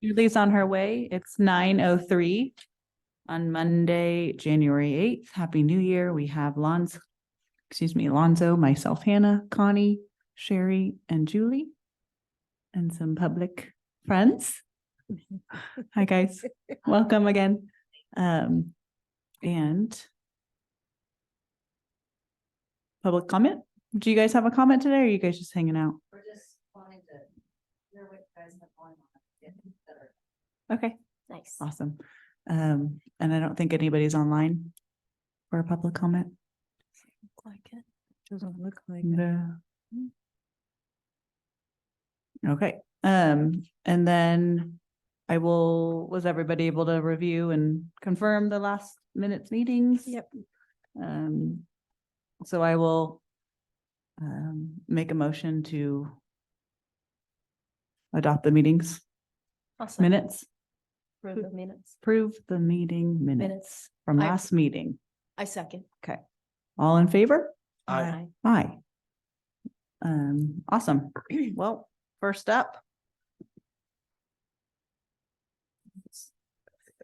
Julie's on her way. It's 9:03 on Monday, January 8th. Happy New Year. We have Lonzo, myself, Hannah, Connie, Sherry, and Julie, and some public friends. Hi, guys. Welcome again. And public comment. Do you guys have a comment today, or are you guys just hanging out? We're just wanting to hear what you guys have going on. Okay, Nice. awesome. And I don't think anybody's online for a public comment. Look like it. Doesn't look like it. No. Okay, and then was everybody able to review and confirm the last minute's meetings? Yep. So I will make a motion to adopt the meetings minutes, Approve the minutes. approve the meeting minutes from I- last meeting. I second. Okay, all in favor? Aye. Aye. Awesome. Well, first up.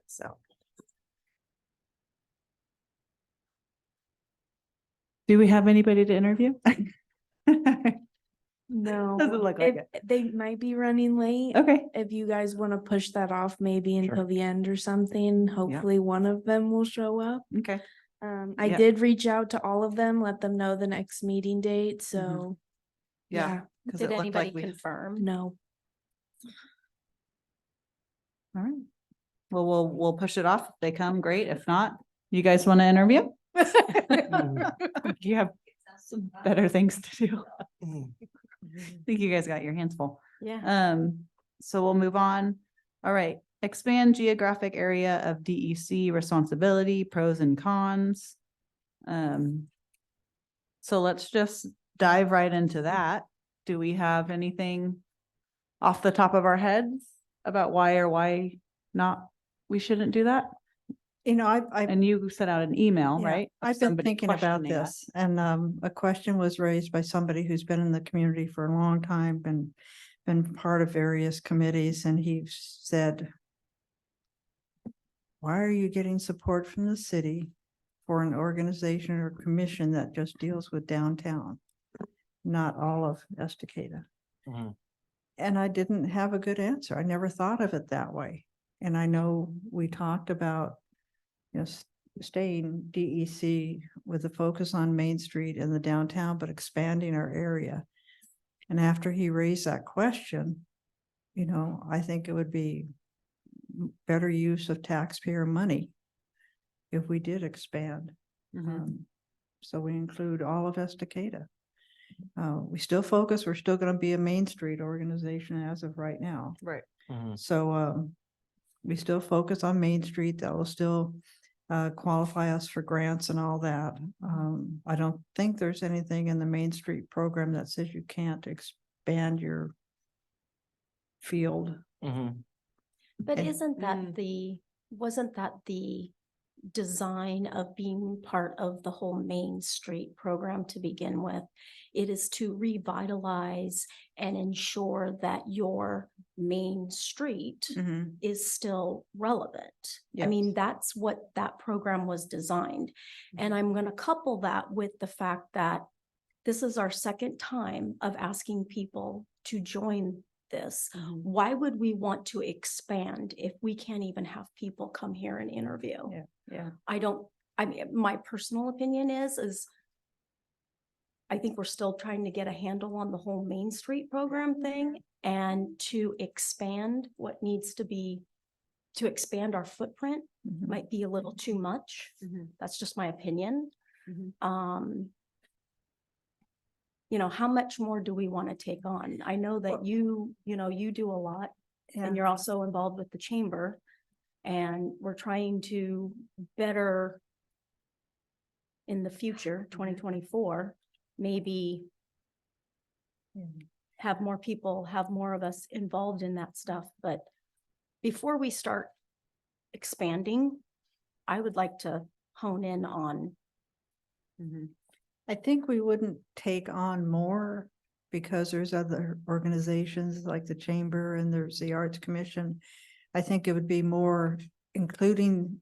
So. Do we have anybody to interview? No. Doesn't look like it. They might be running late. Okay, If you guys want to push that off maybe until the end or something, hopefully one of them will show up. okay. I Yeah. did reach out to all of them, let them know the next meeting date, so. Yeah. 'Cause Did it looked anybody like we- confirm? No. All right. Well, we'll push it off. If they come, great. If not, you guys want to interview? You have some better things to do. I think you guys got your hands full. Yeah. So we'll move on. All right, expand geographic area of DEC responsibility, pros and cons. So let's just dive right into that. Do we have anything off the top of our heads about why or why not we shouldn't do that? You know, I've, And you sent out an email, yeah, right? of I've been somebody thinking about questioning us. this, and a question was raised by somebody who's been in the community for a long time, been part of various committees, and he said, why are you getting support from the city for an organization or commission that just deals with downtown, not all of Estacada? And I didn't have a good answer. I never thought of it that way. And I know we talked about, you know, staying DEC with a focus on Main Street and the downtown, but expanding our area. And after he raised that question, you know, I think it would be better use of taxpayer money if we did expand. So we include all of Estacada. We still focus, we're still going to be a Main Street organization as of right now. Right. So we still focus on Main Street. That will still qualify us for grants and all that. I don't think there's anything in the Main Street program that says you can't expand your field. But And- isn't that wasn't that the design of being part of the whole Main Street program to begin with? It is to revitalize and ensure that your main street is still relevant. I mean, Yes. that's what that program was designed. And I'm going to couple that with the fact that this is our second time of asking people to join this. Why would we want to expand if we can't even have people come here and interview? Yeah. I mean, my personal opinion is I think we're still trying to get a handle on the whole Main Street program thing, and to expand what needs to be, to expand our footprint might be a little too much. That's just my opinion. You know, how much more do we want to take on? I know that you do a lot, and you're also involved with the chamber, and we're trying to better in the future, 2024, maybe have more people, have more of us involved in that stuff. But before we start expanding, I would like to hone in on. I think we wouldn't take on more because there's other organizations like the Chamber and there's the Arts Commission. I think it would be more including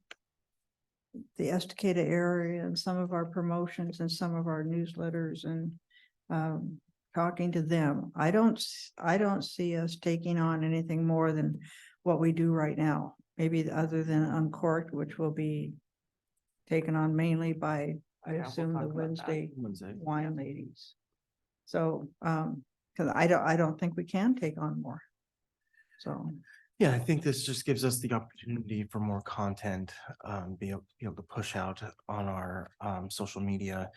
the Estacada area and some of our promotions and some of our newsletters and talking to them. I don't see us taking on anything more than what we do right now. Maybe other than Uncorked, which will be taken on mainly by, I Yeah, we'll assume, talk the about that Wednesday Wednesday. wine ladies. So, because I don't think we can take on more. So, Yeah, I think this just gives us the opportunity for more content, be able to push out on our social media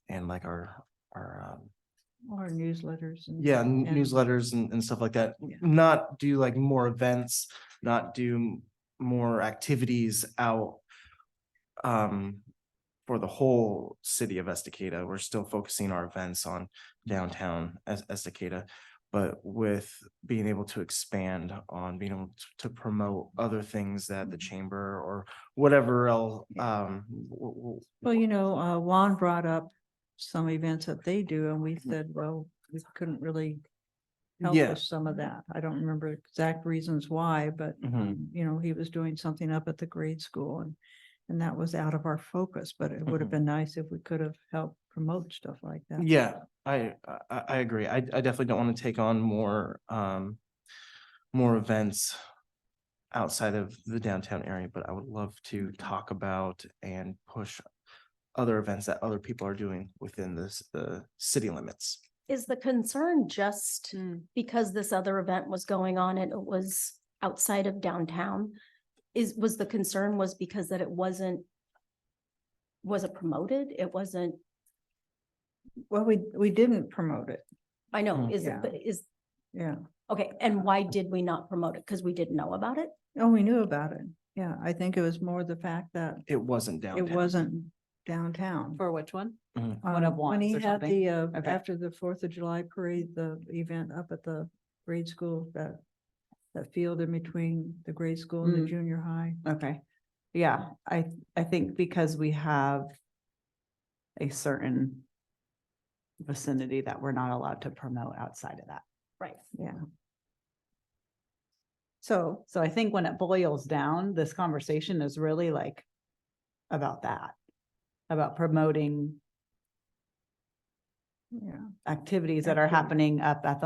and like our our newsletters and. yeah, and- newsletters and stuff like that. Yeah. Not do like more events, not do more activities out for the whole city of Estacada. We're still focusing our events on downtown Estacada, but with being able to expand on being able to promote other things that the chamber or whatever else Well, you know, Juan brought up some events that they do and we said, well, we couldn't really help Yeah. with some of that. I don't remember exact reasons why, but, Mhm. you know, he was doing something up at the grade school and that was out of our focus, but it would have Mhm. been nice if we could have helped promote stuff like that. Yeah, I agree. I definitely don't want to take on more events outside of the downtown area, but I would love to talk about and push other events that other people are doing within the city limits. Is the concern just Mm. because this other event was going on and it was outside of downtown? Was the concern was because that it wasn't promoted? It wasn't, Well, we didn't promote it. I know, Mm. is it, Yeah. but is, Yeah. okay, and why did we not promote it? Because we didn't know about it? Oh, we knew about it. Yeah, I think it was more the fact that It wasn't downtown. it wasn't downtown. For which one? Mhm. One of When he Juan's or had something? the, Okay. after the 4th of July parade, the event up at the grade school, that field in between the grade school and the Mm. junior high. Okay. Yeah, I think because we have a certain vicinity that we're not allowed to promote outside of that. Right. Yeah. So I think when it boils down, this conversation is really like about that, about promoting Yeah. activities that are Activities. happening up at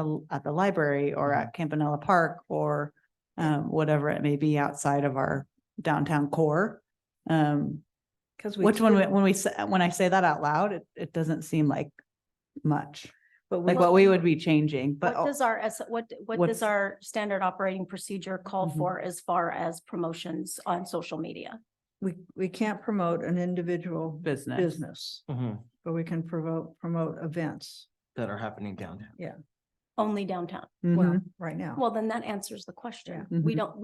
the library or at Campanella Park or whatever it may be outside of our downtown core. Because Which when I say that out loud, it doesn't seem like much, like what we would be changing, but What does our, what what's- does our standard operating procedure call Mhm. for as far as promotions on social media? we can't promote an individual business. business, Mhm. but we can promote events. That are happening downtown. Only downtown? Well, Mhm. right now. Well, then that answers the question. Yeah. We Mhm. don't,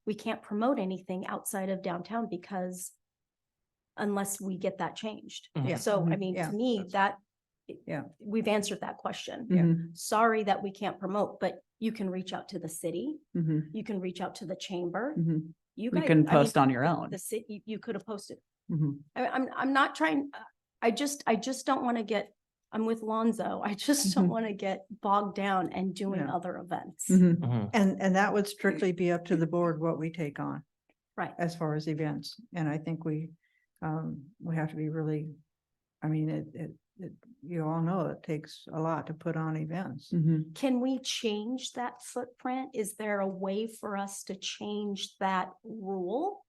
we can't promote anything outside of downtown because unless we get that changed. Mhm. Yeah. So, I Mhm. mean, Yeah. to me, that Yeah. we've answered that question. Mhm. Sorry that we can't promote, but you can reach out to the city. Mhm. You can reach out to the chamber. Mhm. You You guys, can I mean, post on your own. the city, you could have posted. Mhm. I'm not trying, I just don't want to get, I'm with Lonzo. I just don't Mhm. want to get bogged down and doing Yeah. other events. Mhm. Mhm. And that would strictly be up to the board what we take on Right. as far as events. And I think we have to be really, I mean, you all know it takes a lot to put on events. Mhm. Can we change that footprint? Is there a way for us to change that rule?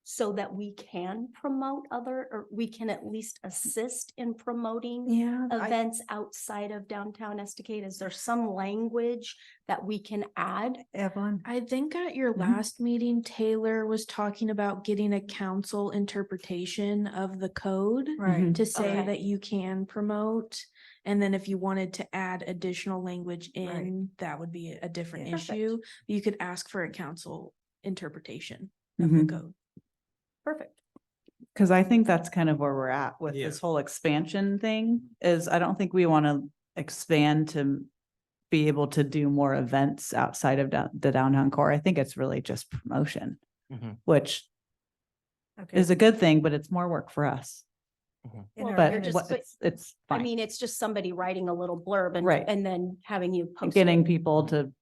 So that we can promote or we can at least assist in promoting Yeah. events outside of downtown Estacada? Is there some language that we can add? Evelyn, I think at your Mhm. last meeting, Taylor was talking about getting a council interpretation of the code right. Mhm. to say Okay. that you can promote. And then if you wanted to add additional language Right. in, that would be a different Yeah. issue. You could ask for a council interpretation of the Mhm. code. Perfect. Cause I think that's kind of where we're at with Yeah. this whole expansion thing is I don't think we want to expand to be able to do more events outside of the downtown core. I think it's really just promotion, Mhm. which Okay. is a good thing, but it's more work for us. In Well, our but but you're minutes, just- but- it's I fine. mean, it's just somebody writing a little blurb Right. and then having you post. Getting it. people to,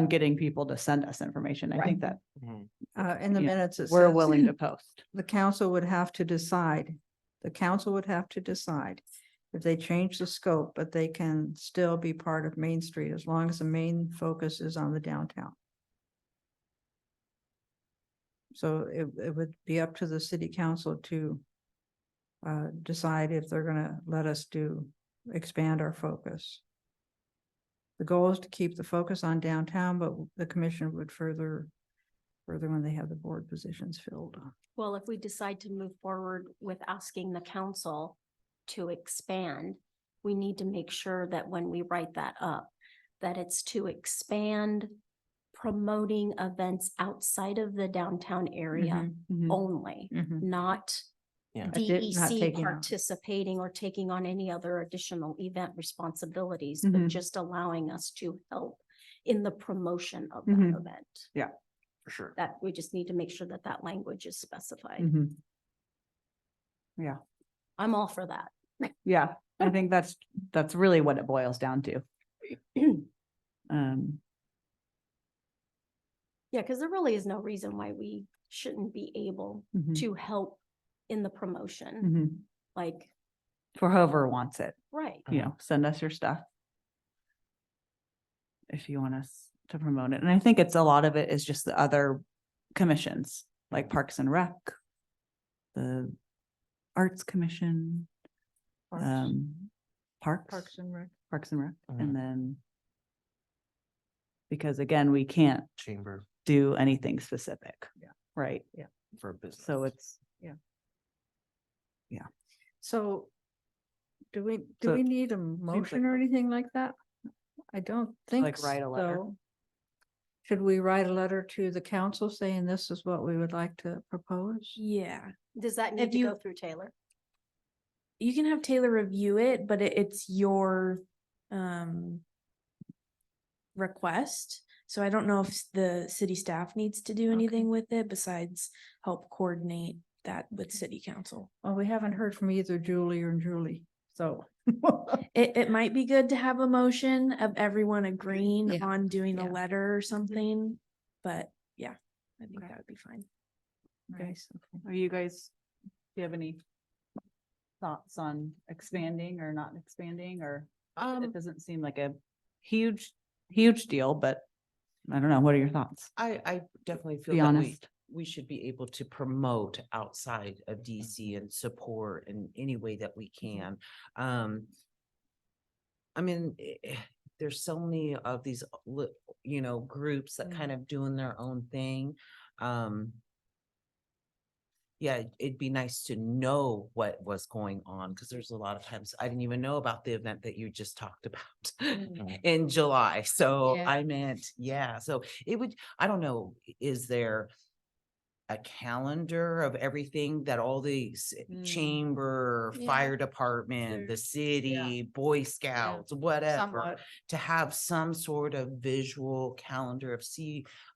getting people to send us information. I think that in the yeah, minutes, it we're says willing to post. the council would have to decide. The council would have to decide if they change the scope, but they can still be part of Main Street as long as the main focus is on the downtown. So it would be up to the city council to decide if they're gonna let us expand our focus. The goal is to keep the focus on downtown, but the commission would further when they have the board positions filled. Well, if we decide to move forward with asking the council to expand, we need to make sure that when we write that up, that it's to expand promoting events outside of the downtown area Mhm. only, Mhm. not Yeah. Not DEC taking on. participating or taking on any other additional event responsibilities, but Mhm. just allowing us to help in the promotion of that Mhm. event. For sure. That we just need to make sure that that language is specified. Mhm. Yeah, I'm all for that. yeah, I think that's really what it boils down to. Um, Yeah, because there really is no reason why we shouldn't be able mhm, to help in the promotion, mhm. like, For whoever wants it, right. send us your stuff. If you want us to promote it. And I think it's a lot of it is just the other commissions, like Parks and Rec, the Arts Commission, Parks. Parks, Parks and Rec. Parks and Rec, Mhm. and then because again, we can't Chamber do anything specific. Yeah. Right. for business. So it's, So do we So need a motion or anything like that? I don't think like write a letter. so. Should we write a letter to the council saying this is what we would like to propose? Yeah, Does that If need to you- go through Taylor? you can have Taylor review it, but it's your request. So I don't know if the city staff needs to do anything with it besides help coordinate that with city council. Well, we haven't heard from either Julie or Julie, so. It might be good to have a motion of everyone agreeing Yeah. on doing a Yeah. letter or something, but yeah, I think Okay. that would be fine. Nice. Are you guys, do you have any thoughts on expanding or not expanding, or it doesn't seem like a huge deal, but I don't know. What are your thoughts? I definitely feel Be that honest. we should be able to promote outside of DC and support in any way that we can. I mean, there's so many of these, groups that kind of doing their own thing. Yeah, it'd be nice to know what was going on, because there's a lot of times I didn't even know about the event that you just talked about in July. So Yeah. I meant, so it would, I don't know, is there a calendar of everything that all the chamber, Yeah. fire department, the city, Boy Scouts, whatever, Somewhat. to have some sort of visual calendar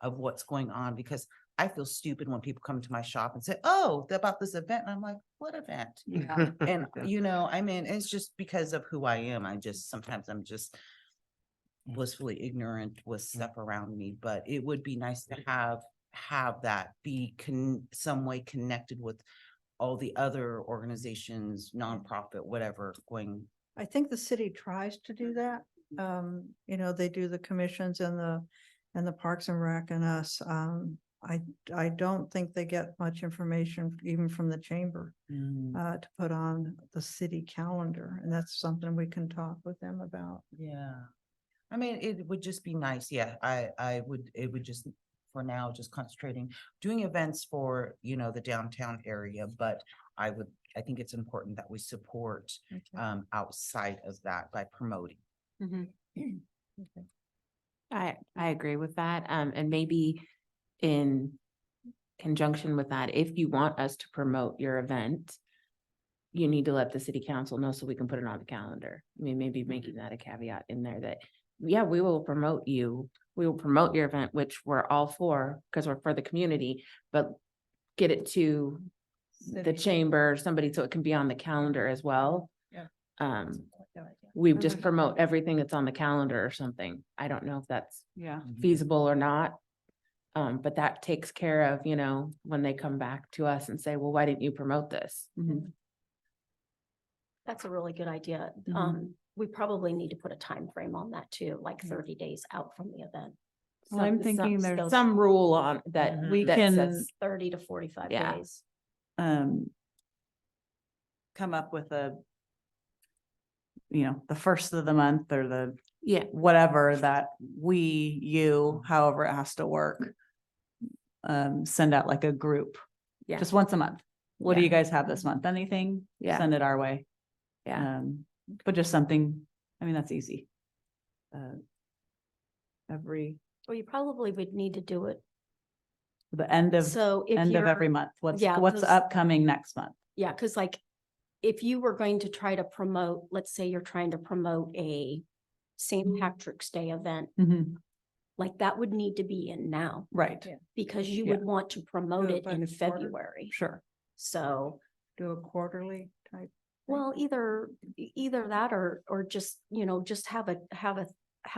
of what's going on, because I feel stupid when people come to my shop and say, oh, about this event. And I'm like, what event? And, I mean, it's just because of who I am. Sometimes I'm just blissfully ignorant with stuff around me, but it would be nice to have that be some way connected with all the other organizations, nonprofit, whatever going. I think the city tries to do that. They do the commissions and the Parks and Rec and us. I don't think they get much information even from the chamber to put on the city calendar, and that's something we can talk with them about. Yeah. I mean, it would just be nice. Yeah, it would just, for now, just concentrating, doing events for, the downtown area, but I think it's important that we support outside of that by promoting. I agree with that. And maybe in conjunction with that, if you want us to promote your event, you need to let the city council know so we can put it on the calendar. I mean, maybe making that a caveat in there that, yeah, we will promote you. We will promote your event, which we're all for because we're for the community, but get it to the City. chamber, somebody, so it can be on the calendar as well. Yeah. We just promote everything that's on the calendar or something. I don't know if that's Yeah. feasible or not. But that takes care of, when they come back to us and say, well, why didn't you promote this? Mhm. That's a really good idea. Mhm. We probably need to put a time frame on that too, like 30 days out from the event. Well, I'm Some- thinking there's those- Some rule on that. Mhm. we that can, says- 30 to 45 Yeah. days. come up with the first of the month or the Yeah, whatever that you, however it has to work. Send out like a group, yeah, just once a month. What do Yeah. you guys have this month? Anything? Yeah. Send it our way. yeah. But just something, I mean, that's easy. Every, Well, you probably would need to do it. the end of So if every you're, month, what's yeah, what's 'cause- upcoming next month? yeah, because like, if you were going to try to promote, let's say you're trying to promote a St. Patrick's Day event, Mhm. like that would need to be in now. Right, Because you Yeah. would want to promote Do it it by in the quarter. February. sure. So, Do a quarterly type. well, either that or just, just have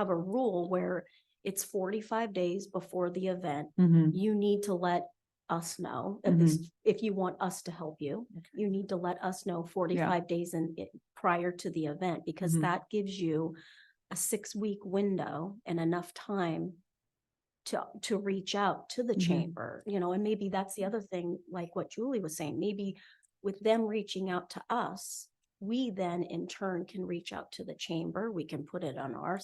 a rule where it's 45 days before the event. Mhm. You need to let us know, at least if you want us to help you, you need to let us know 45 days prior to the event, because Mhm. that gives you a 6-week window and enough time to reach out to the Mhm. chamber, and maybe that's the other thing, like what Julie was saying, maybe with them reaching out to us, we then in turn can reach out to the chamber. We can put it on our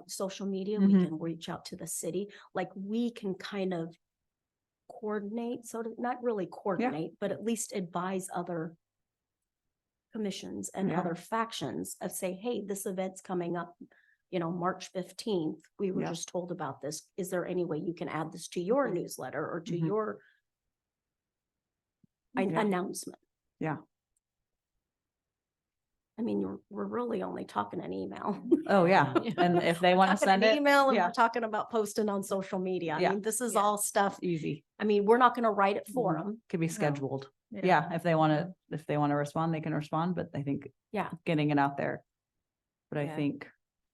social media. We Mhm. can reach out to the city. Like we can kind of coordinate, not really coordinate, but at least advise other commissions and Yeah. other factions of say, hey, this event's coming up, March 15th. We were Yeah. just told about this. Is there any way you can add this to your newsletter or to Mhm. your Yeah. announcement? Yeah. I mean, we're really only talking an email. Oh, yeah. And if they want to Talking send an it, email and yeah, we're talking about posting on social media. I Yeah. mean, this is Yeah. all stuff. easy. I mean, we're not gonna write it for Mhm. them. Could be No. scheduled. Yeah. Yeah, if they want to respond, they can respond, but I think Yeah. getting it out there. But I Yeah. think,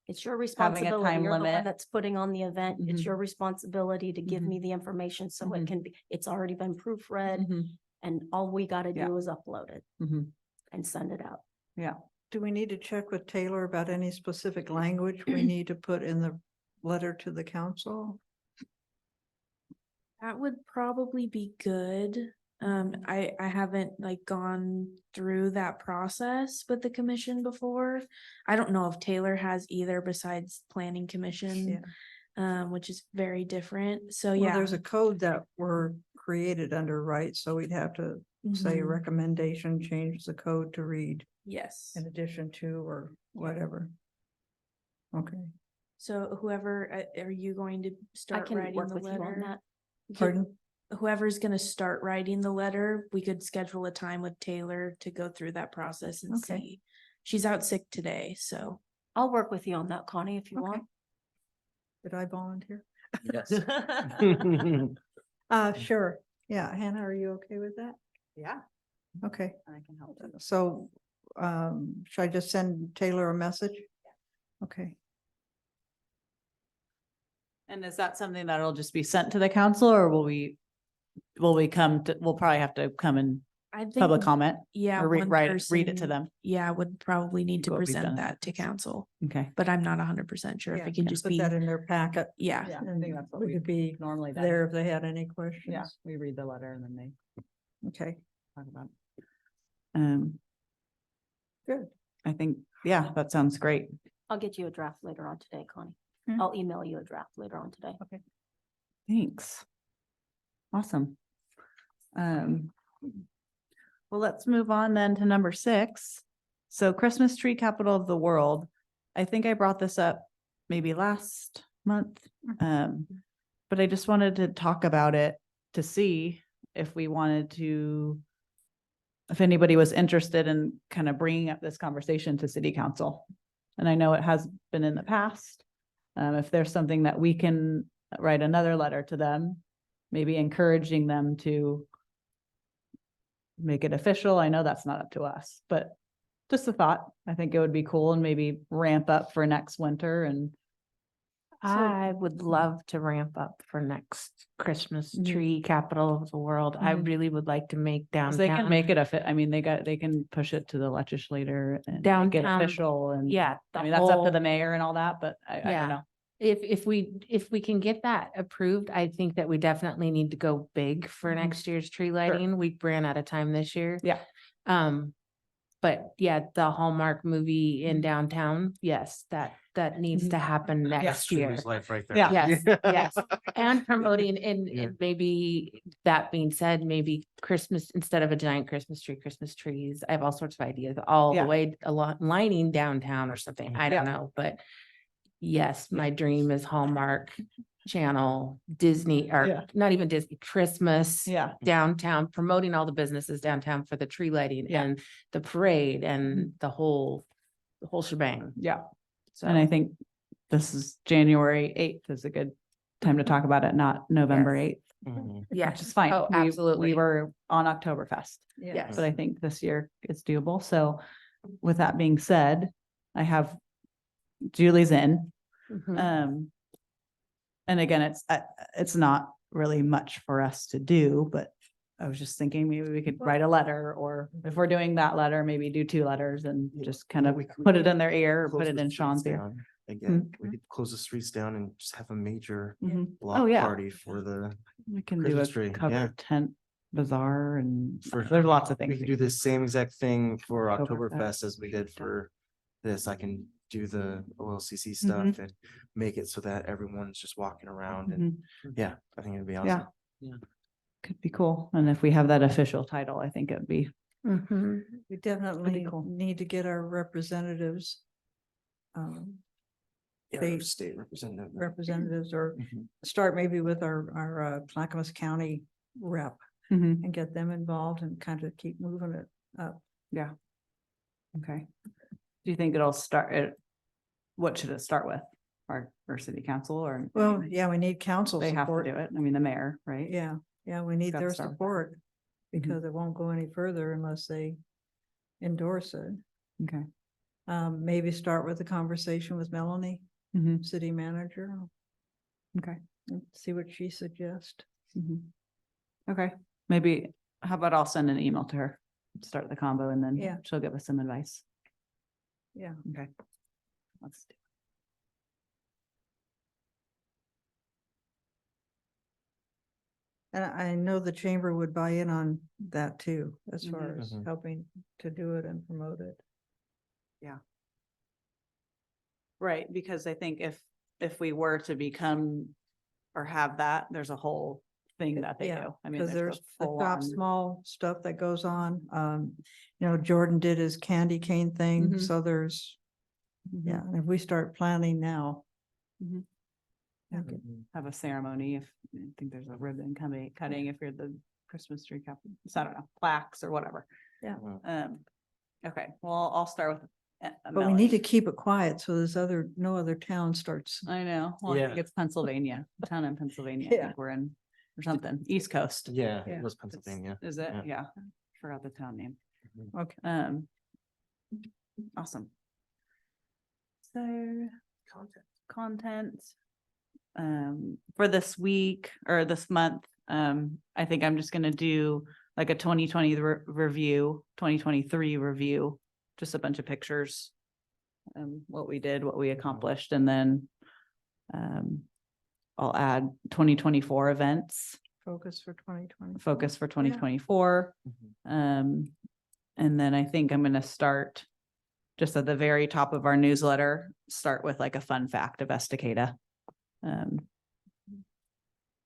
It's your Having a responsibility. time You're the one limit. that's putting on the event. It's Mhm. your responsibility to give Mhm. me the information so it Mhm. can be, it's already been proofread Mhm. and all we gotta Yeah. do is upload it Mhm. and send it out. Yeah, Do we need to check with Taylor about any specific language we need to put in the letter to the council? That would probably be good. I haven't like gone through that process with the commission before. I don't know if Taylor has either besides planning commission, which is very different. So Well, yeah. there's a code that were created under, right? So we'd have to say Mhm. recommendation, change the code to read Yes. in addition to or whatever. Okay, So whoever, are you going to I start can writing work the with you on letter? that. pardon? Whoever's gonna start writing the letter, we could schedule a time with Taylor to go through that process and Okay. see. She's out sick today, so. I'll work with you on that, Connie, if you Okay. want. Did I volunteer? Yes. Sure. Yeah, Hannah, are you okay with that? yeah, Okay, I can help. so, should I just send Taylor a message? Okay, And is that something that'll just be sent to the council or we'll probably have to come and I think. public comment? Yeah. Or one read it to person, them? Yeah, would probably need to What we've done present in that the to council, Okay. but I'm not 100% sure if yeah, it can just put be, that in their packet. yeah. Yeah, And we could be normally there if they had any questions. Yeah, we read the letter and then they Okay, talk about it. good. I think, yeah, that sounds great. I'll get you a draft later on today, Connie. Hmm. I'll email you a draft later on today. Thanks. Awesome. Well, let's move on then to number 6. So Christmas tree capital of the world. I think I brought this up maybe last month. But I just wanted to talk about it to see if we wanted to, if anybody was interested in kind of bringing up this conversation to city council. And I know it has been in the past. If there's something that we can write another letter to them, maybe encouraging them to make it official. I know that's not up to us, but just a thought. I think it would be cool and maybe ramp up for next winter and I would love to ramp up for next Christmas Mhm. tree capital of the world. I Mhm. really would like to make 'cause they can downtown. make it I mean, they can push it to the legislator and make it Downtown, official and. Yeah. I mean, that's up to whole- the mayor and all that, but I Yeah. don't know. If we can get that approved, I think that we definitely need to go big for Mhm. next year's tree lighting. We ran out of time this year. Yeah. But yeah, the Hallmark movie in Mhm. downtown, yes, that needs Mhm. to happen next year. Life right there. Yeah. Yes, yes. And promoting and Yeah. maybe that being said, maybe Christmas, instead of a giant Christmas trees. I have all sorts of ideas all Yeah. the way along lining downtown or something. I don't Yeah. know, but yes, my dream is Hallmark Channel, Disney, Yeah. or not even Disney, Christmas Yeah. downtown, promoting all the businesses downtown for the tree lighting Yeah. and the parade and the whole shebang. Yeah. So. And I think this is January 8th is a good time to talk about it, not November Yes. 8th, Mhm. Yeah. which is fine. Oh, We absolutely. were on Oktoberfest, Yes. but I think this year it's doable. So with that being said, I have Julie's in. Mhm. And again, it's not really much for us to do, but I was just thinking maybe we could write a letter, or if we're doing that letter, maybe do 2 letters and just kind of We could put it in their ear or close put it the in streets Sean's ear. down. Again, we could close the streets down and just have a major Mhm. block yeah. party for the, We can do Christmas a tree, yeah. covered tent bazaar and For- there's lots of we things. could do the same exact thing for Oktoberfest. Oktoberfest as we did for this. I can do the OLCC Mm-hmm. stuff and make it so that everyone's just walking around and, yeah, I think it'd be awesome. Could be cool. And if we have that official title, I think it'd be, Mhm. We definitely cool. need to get our representatives. Yeah, They- state representative. Representatives or Mhm. start maybe with our Clackamas County rep Mhm. and get them involved and kind of keep moving it up. Okay. Do you think it'll start it? What should it start with? Our city council or? Well, yeah, we need council They have to support. do it. I mean, the mayor, right? Yeah, we need Gotta their start with that. support because it won't go any further unless they endorse it. Okay. Maybe start with a conversation with Melanie, Mhm. city manager, Okay. and see what she suggests. Mhm. Okay, maybe, how about I'll send an email to her, start the combo and then Yeah. she'll give us some advice. Yeah. Okay. Let's do. And I know the chamber would buy in on that too, as far Mhm. as Mhm. helping to do it and promote it. Right, because I think if we were to become or have that, there's a whole thing that they Yeah, do. I mean, because there's the full shop on- small stuff that goes on. Jordan did his candy cane thing, Mhm. so there's, Mhm. yeah, and if we start planning now. Mhm. Yeah. Have a ceremony if, I think there's a ribbon cutting if you're the Christmas tree company. So I don't know, plaques or whatever. Yeah. Okay, well, I'll start with. But we need to Melanie. keep it quiet so no other town starts. I know, well, I think Yeah. it's Pennsylvania, a town in Pennsylvania, I Yeah. think we're in, or something, East Coast. Yeah, Yeah. it was It's- Pennsylvania. Is it? Yeah. Yeah, forgot the town name. Okay. Awesome. So. Content. For this week or this month, I think I'm just gonna do like a 2020 review, 2023 review, just a bunch of pictures. What we did, what we accomplished, and then I'll add 2024 events, Focus for 2020. focus for 2024. Mhm. And then I think I'm gonna start just at the very top of our newsletter, start with like a fun fact of Estacada.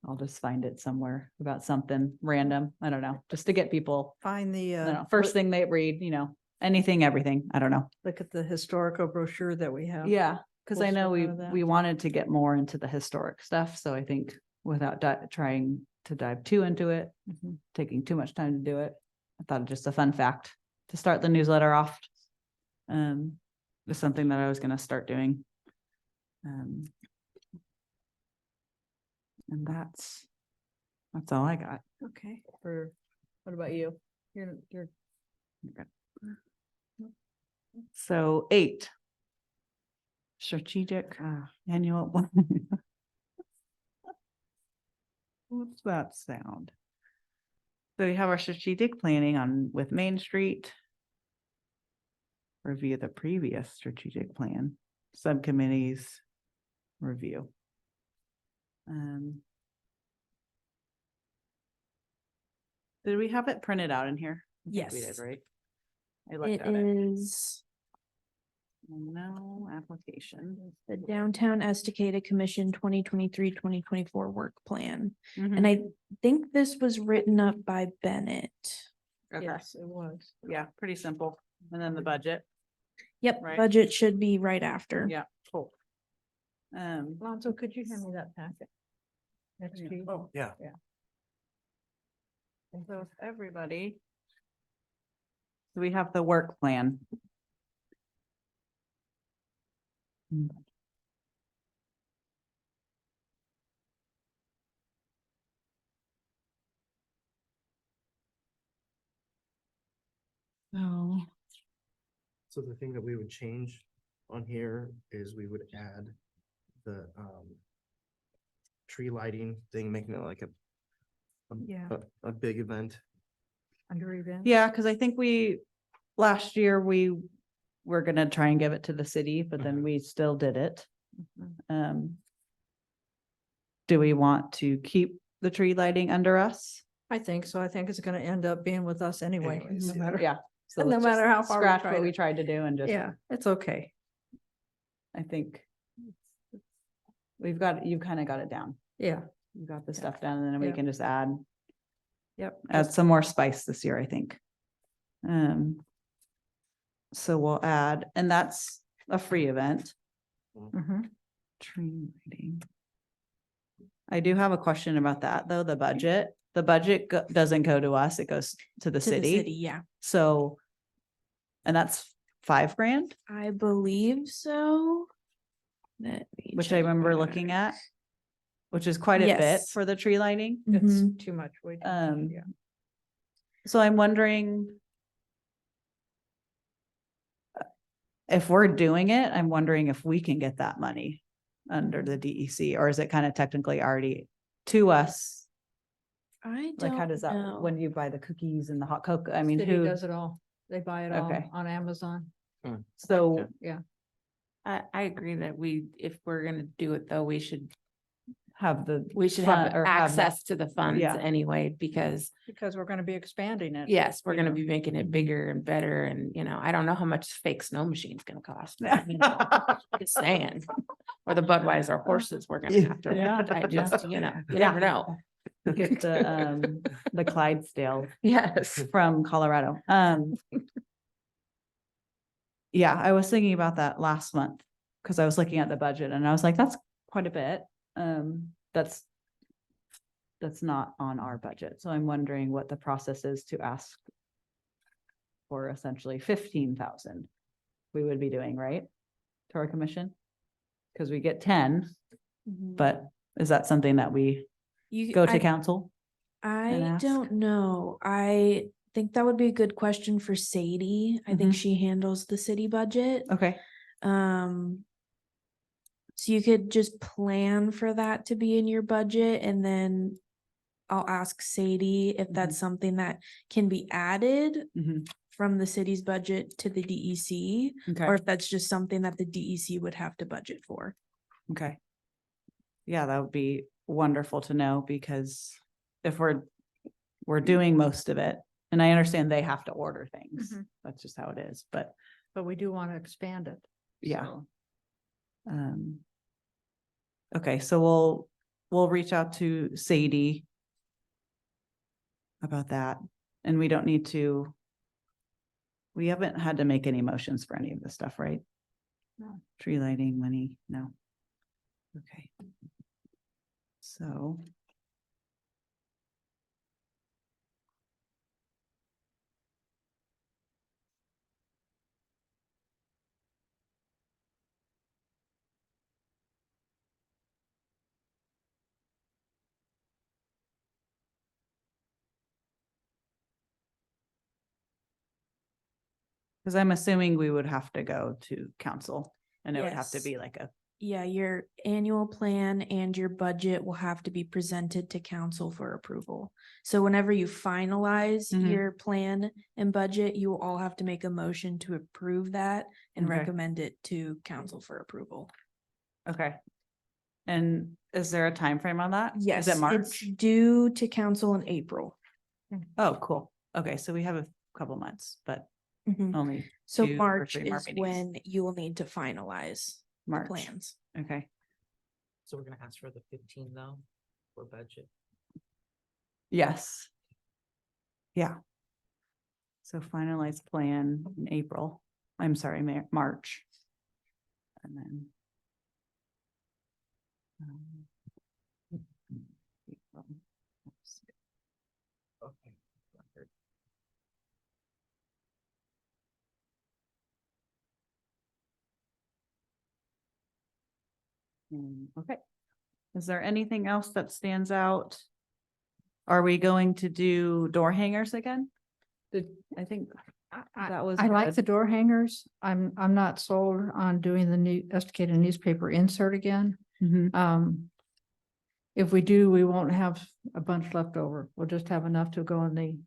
I'll just find it somewhere about something random. I don't know, just to get people, Find the, I don't know, first thing they read, anything, everything. I don't know. look at the historical brochure that we have. Yeah, because I We'll know start we out of that. we wanted to get more into the historic stuff, so I think without trying to dive too into it, taking too much time to do it, I thought just a fun fact to start the newsletter off. Was something that I was gonna start doing. And that's all I got. Okay. What about you? You're So 8. Strategic annual. What's that sound? So we have our strategic planning on with Main Street. Review the previous strategic plan, subcommittees, review. Did we have it printed out in here? I think we did, Yes. right? I looked It at it. is No application. the Downtown Estacada Commission 2023-2024 work plan. Mhm. And I think this was written up by Bennett. Okay. Yes, it was. Yeah, pretty simple. And then the budget. Yep, Right. budget should be right after. Yeah, cool. Lonzo, could you hand me that packet? Next to you. Oh, yeah. So if everybody. So we have the work plan. So, So the thing that we would change on here is we would add the tree lighting thing, making it like Yeah. a big event. Under events. yeah, because I think last year we were gonna try and give it to the city, but then we still did it. Mhm. Do we want to keep the tree lighting under us? I think so. I think it's gonna end up being with us anyway, Anyways, no yeah. matter. Yeah. So No let's matter just how far we scratch try what to- we tried to do and just, Yeah, it's okay. I think you've kind of got it down. Yeah, You got the stuff done, and then we Yeah. can just add yep. some more spice this year, I think. So we'll add, and that's a free event. Mhm. Tree lighting. I do have a question about that, though, the budget. The budget doesn't go to us, it goes to the To the city. city, yeah. So, and that's $5,000, I believe so. Let me which I remember check. looking at, which is quite a bit Yes. for the tree lighting. Mhm. It's too much. Way too much, Um, yeah. So I'm wondering if we're doing it, I'm wondering if we can get that money under the DEC, or is it kind of technically already to us? I Like, how don't does that, know. when you buy the cookies and the hot cocoa, I mean, City who, does it all. They buy it all Okay. on Amazon. so, I agree that if we're gonna do it though, we should have the. have fun- or have that- access to the funds Yeah. anyway, because Because we're gonna be expanding it. yes, we're you gonna know. be making it bigger and better and, I don't know how much fake snow machine's gonna cost. but, Just saying, or the Budweiser horses we're gonna have to, Yeah, I just, you Yeah. never know. Get the Clydesdale Yes. from Colorado. Yeah, I was thinking about that last month because I was looking at the budget and I was like, that's quite a bit. That's not on our budget. So I'm wondering what the process is to ask for essentially 15,000 we would be doing, right? To our commission? Because we get 10, Mhm. but is that something that we You- go to I- council? I ask? don't know. I think that would be a good question for Sadie. I think Mhm. she handles the city budget. Okay, So you could just plan for that to be in your budget and then I'll ask Sadie if that's something that can be added Mhm. from the city's budget to the DEC, or okay, if that's just something that the DEC would have to budget for. okay. Yeah, that would be wonderful to know because if we're doing most of it, and I understand they have to order things. Mhm. That's just how it is, but But we do want to expand it. yeah. so. Okay, so we'll reach out to Sadie about that, and we don't need to. We haven't had to make any motions for any of this stuff, right? No. Tree lighting, money, no. Okay. So. Because I'm assuming we would have to go to council and it would have to Yes. be like a, Yeah, your annual plan and your budget will have to be presented to council for approval. So whenever you finalize Mhm. your plan and budget, you will all have to make a motion to approve that and Okay. recommend it to council for approval. okay. And is there a time frame on that? Yes, Is it it's March? due to council in April. Oh, cool. Okay, so we have a couple months, but only So 2 or March 3 more is meetings. when you will need to finalize the March. plans. Okay, So we're gonna ask for the 15 though, for budget. yes. Yeah. So finalized plan in April. I'm sorry, March. And then. April. Okay. Okay. Is there anything else that stands out? Are we going to do door hangers again? I think that was I like good. the door hangers. I'm not sold on doing the new Estacada newspaper insert again. Mhm. If we do, we won't have a bunch left over. We'll just have enough to go in the,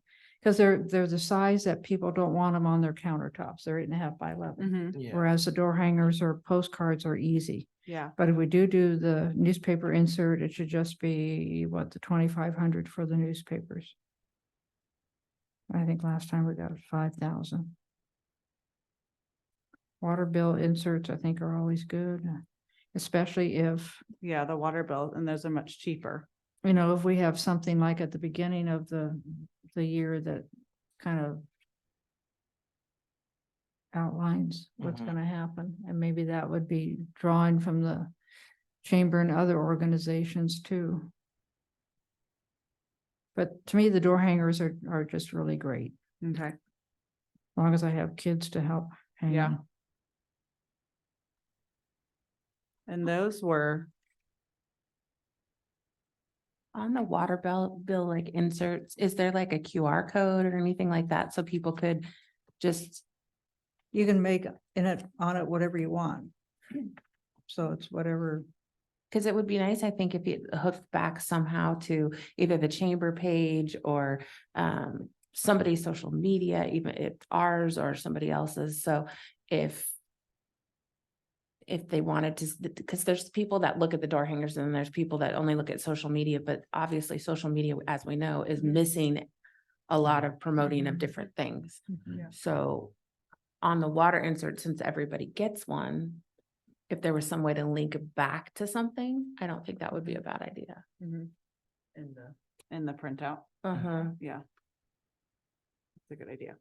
because they're the size that people don't want them on their countertops. They're 8.5 by 11. Mhm. Yeah. Whereas the door hangers or postcards are easy. Yeah, But if we do the newspaper insert, it should just be what, the 2,500 for the newspapers. I think last time we got 5,000. Water bill inserts, I think, are always good, especially if, yeah, the water bill, and those are much cheaper. you know, if we have something like at the beginning of the year that kind of outlines what's Mhm. gonna happen, and maybe that would be drawing from the chamber and other organizations too. But to me, the door hangers are just really great, Okay, as long as I have kids to help hang Yeah. them. and those were, On the water bill like inserts, is there like a QR code or anything like that so people could just, You can make on it whatever you want. So it's whatever. because it would be nice, I think, if it hooked back somehow to either the chamber page or somebody's social media, even if ours or somebody else's. So if they wanted to, because there's people that look at the door hangers and there's people that only look at social media, but obviously social media, as we know, is missing a lot of promoting of different things. Yeah. So on the water insert, since everybody gets one, if there was some way to link back to something, I don't think that would be a bad idea. in the printout. Uh-huh. Yeah. That's a good idea.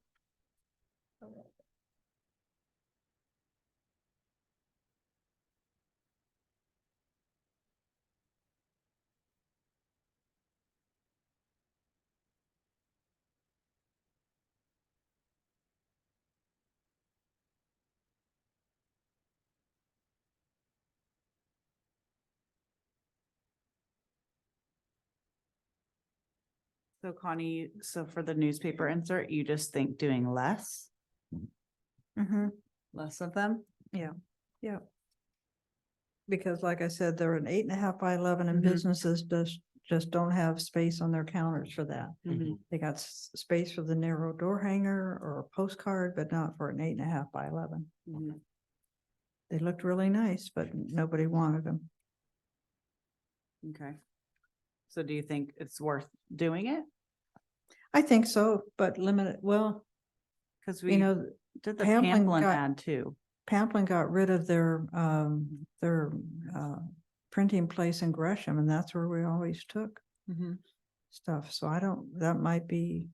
So Connie, so for the newspaper insert, you just think doing less of them? Yeah. Because like I said, they're an 8.5 by 11 and Mhm. businesses just don't have space on their counters for that. Mhm. They got space for the narrow door hanger or a postcard, but not for an 8.5 by 11. Mhm. They looked really nice, but nobody wanted them. Okay. So do you think it's worth doing it? I think so, but limited, well, Cause you we know, did the Pamplin Pamplin got- ad too. Pamplin got rid of their printing place in Gresham, and that's where we always took stuff. So that might. Do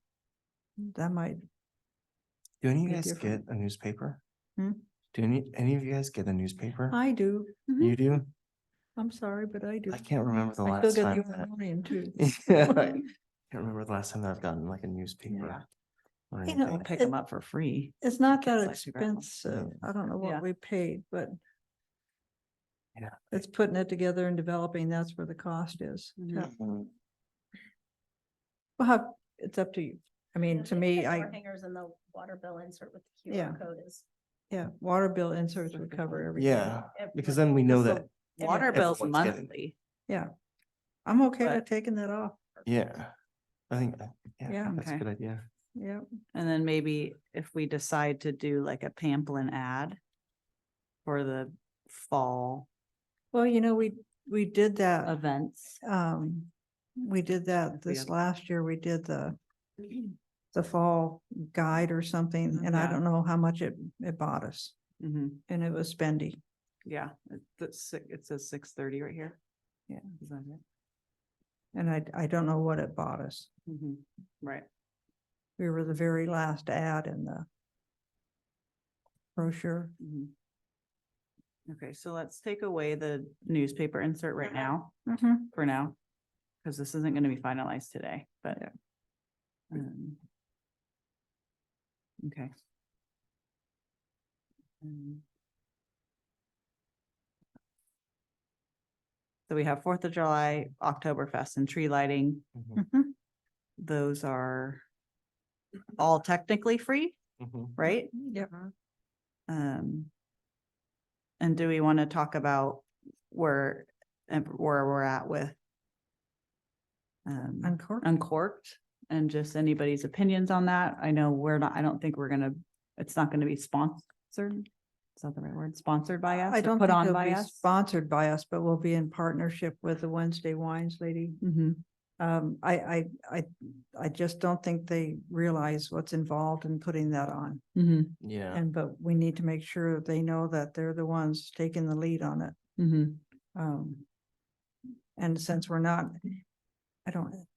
any of you Be guys different. get a newspaper? Hmm? Do any of you guys get a newspaper? I do. You do? I'm sorry, but I do. I can't remember the I still last get time. the Oregonian too. Yeah, I can't remember the last time that I've gotten like a newspaper. Or You know, We'll anything. pick them up for free. It's not that Kids like to grab 'em. expensive. I don't know Yeah. what we paid, but Yeah. it's putting it together and developing. That's where the cost is. Mhm. Mhm. Well, it's up to you. I mean, to me, Hangers and the water bill insert with the Yeah. QR code is. yeah, water bill inserts would cover everything. Yeah, because then we know that, Water bills everyone's getting- monthly. Yeah. I'm okay But- with taking that off. yeah, I think, Yeah, yeah, that's a okay. good idea. Yeah. And then maybe if we decide to do like a pamphlet ad for the fall Well, we did that, events. we did that If we this have- last year. We did the fall guide or something, and I Yeah. don't know how much it bought us, Mhm. and it was spendy. Yeah, it says 6:30 right here. Yeah. Is that it? And I don't know what it bought us. Mhm. Right. We were the very last ad in the brochure. Mhm. Okay, so let's take away the newspaper insert right now, for now. Because this isn't gonna be finalized today, but. um, Okay. So we have 4th of July, Oktoberfest and tree lighting. Mhm, Those are all technically free, mhm. right? Yep. Um. And do we want to talk about where we're at with Uncorked. Uncorked and just anybody's opinions on that? I know I don't think it's not gonna be sponsored. Is that the right word? Sponsored by us? I or don't put think on it'll by be us? sponsored by us, but we'll be in partnership with the Wednesday Wines lady. Mhm. I just don't think they realize what's involved in putting that on. Mhm. Yeah, But we need to make sure they know that they're the ones taking the lead on it. Mhm. And since we're not,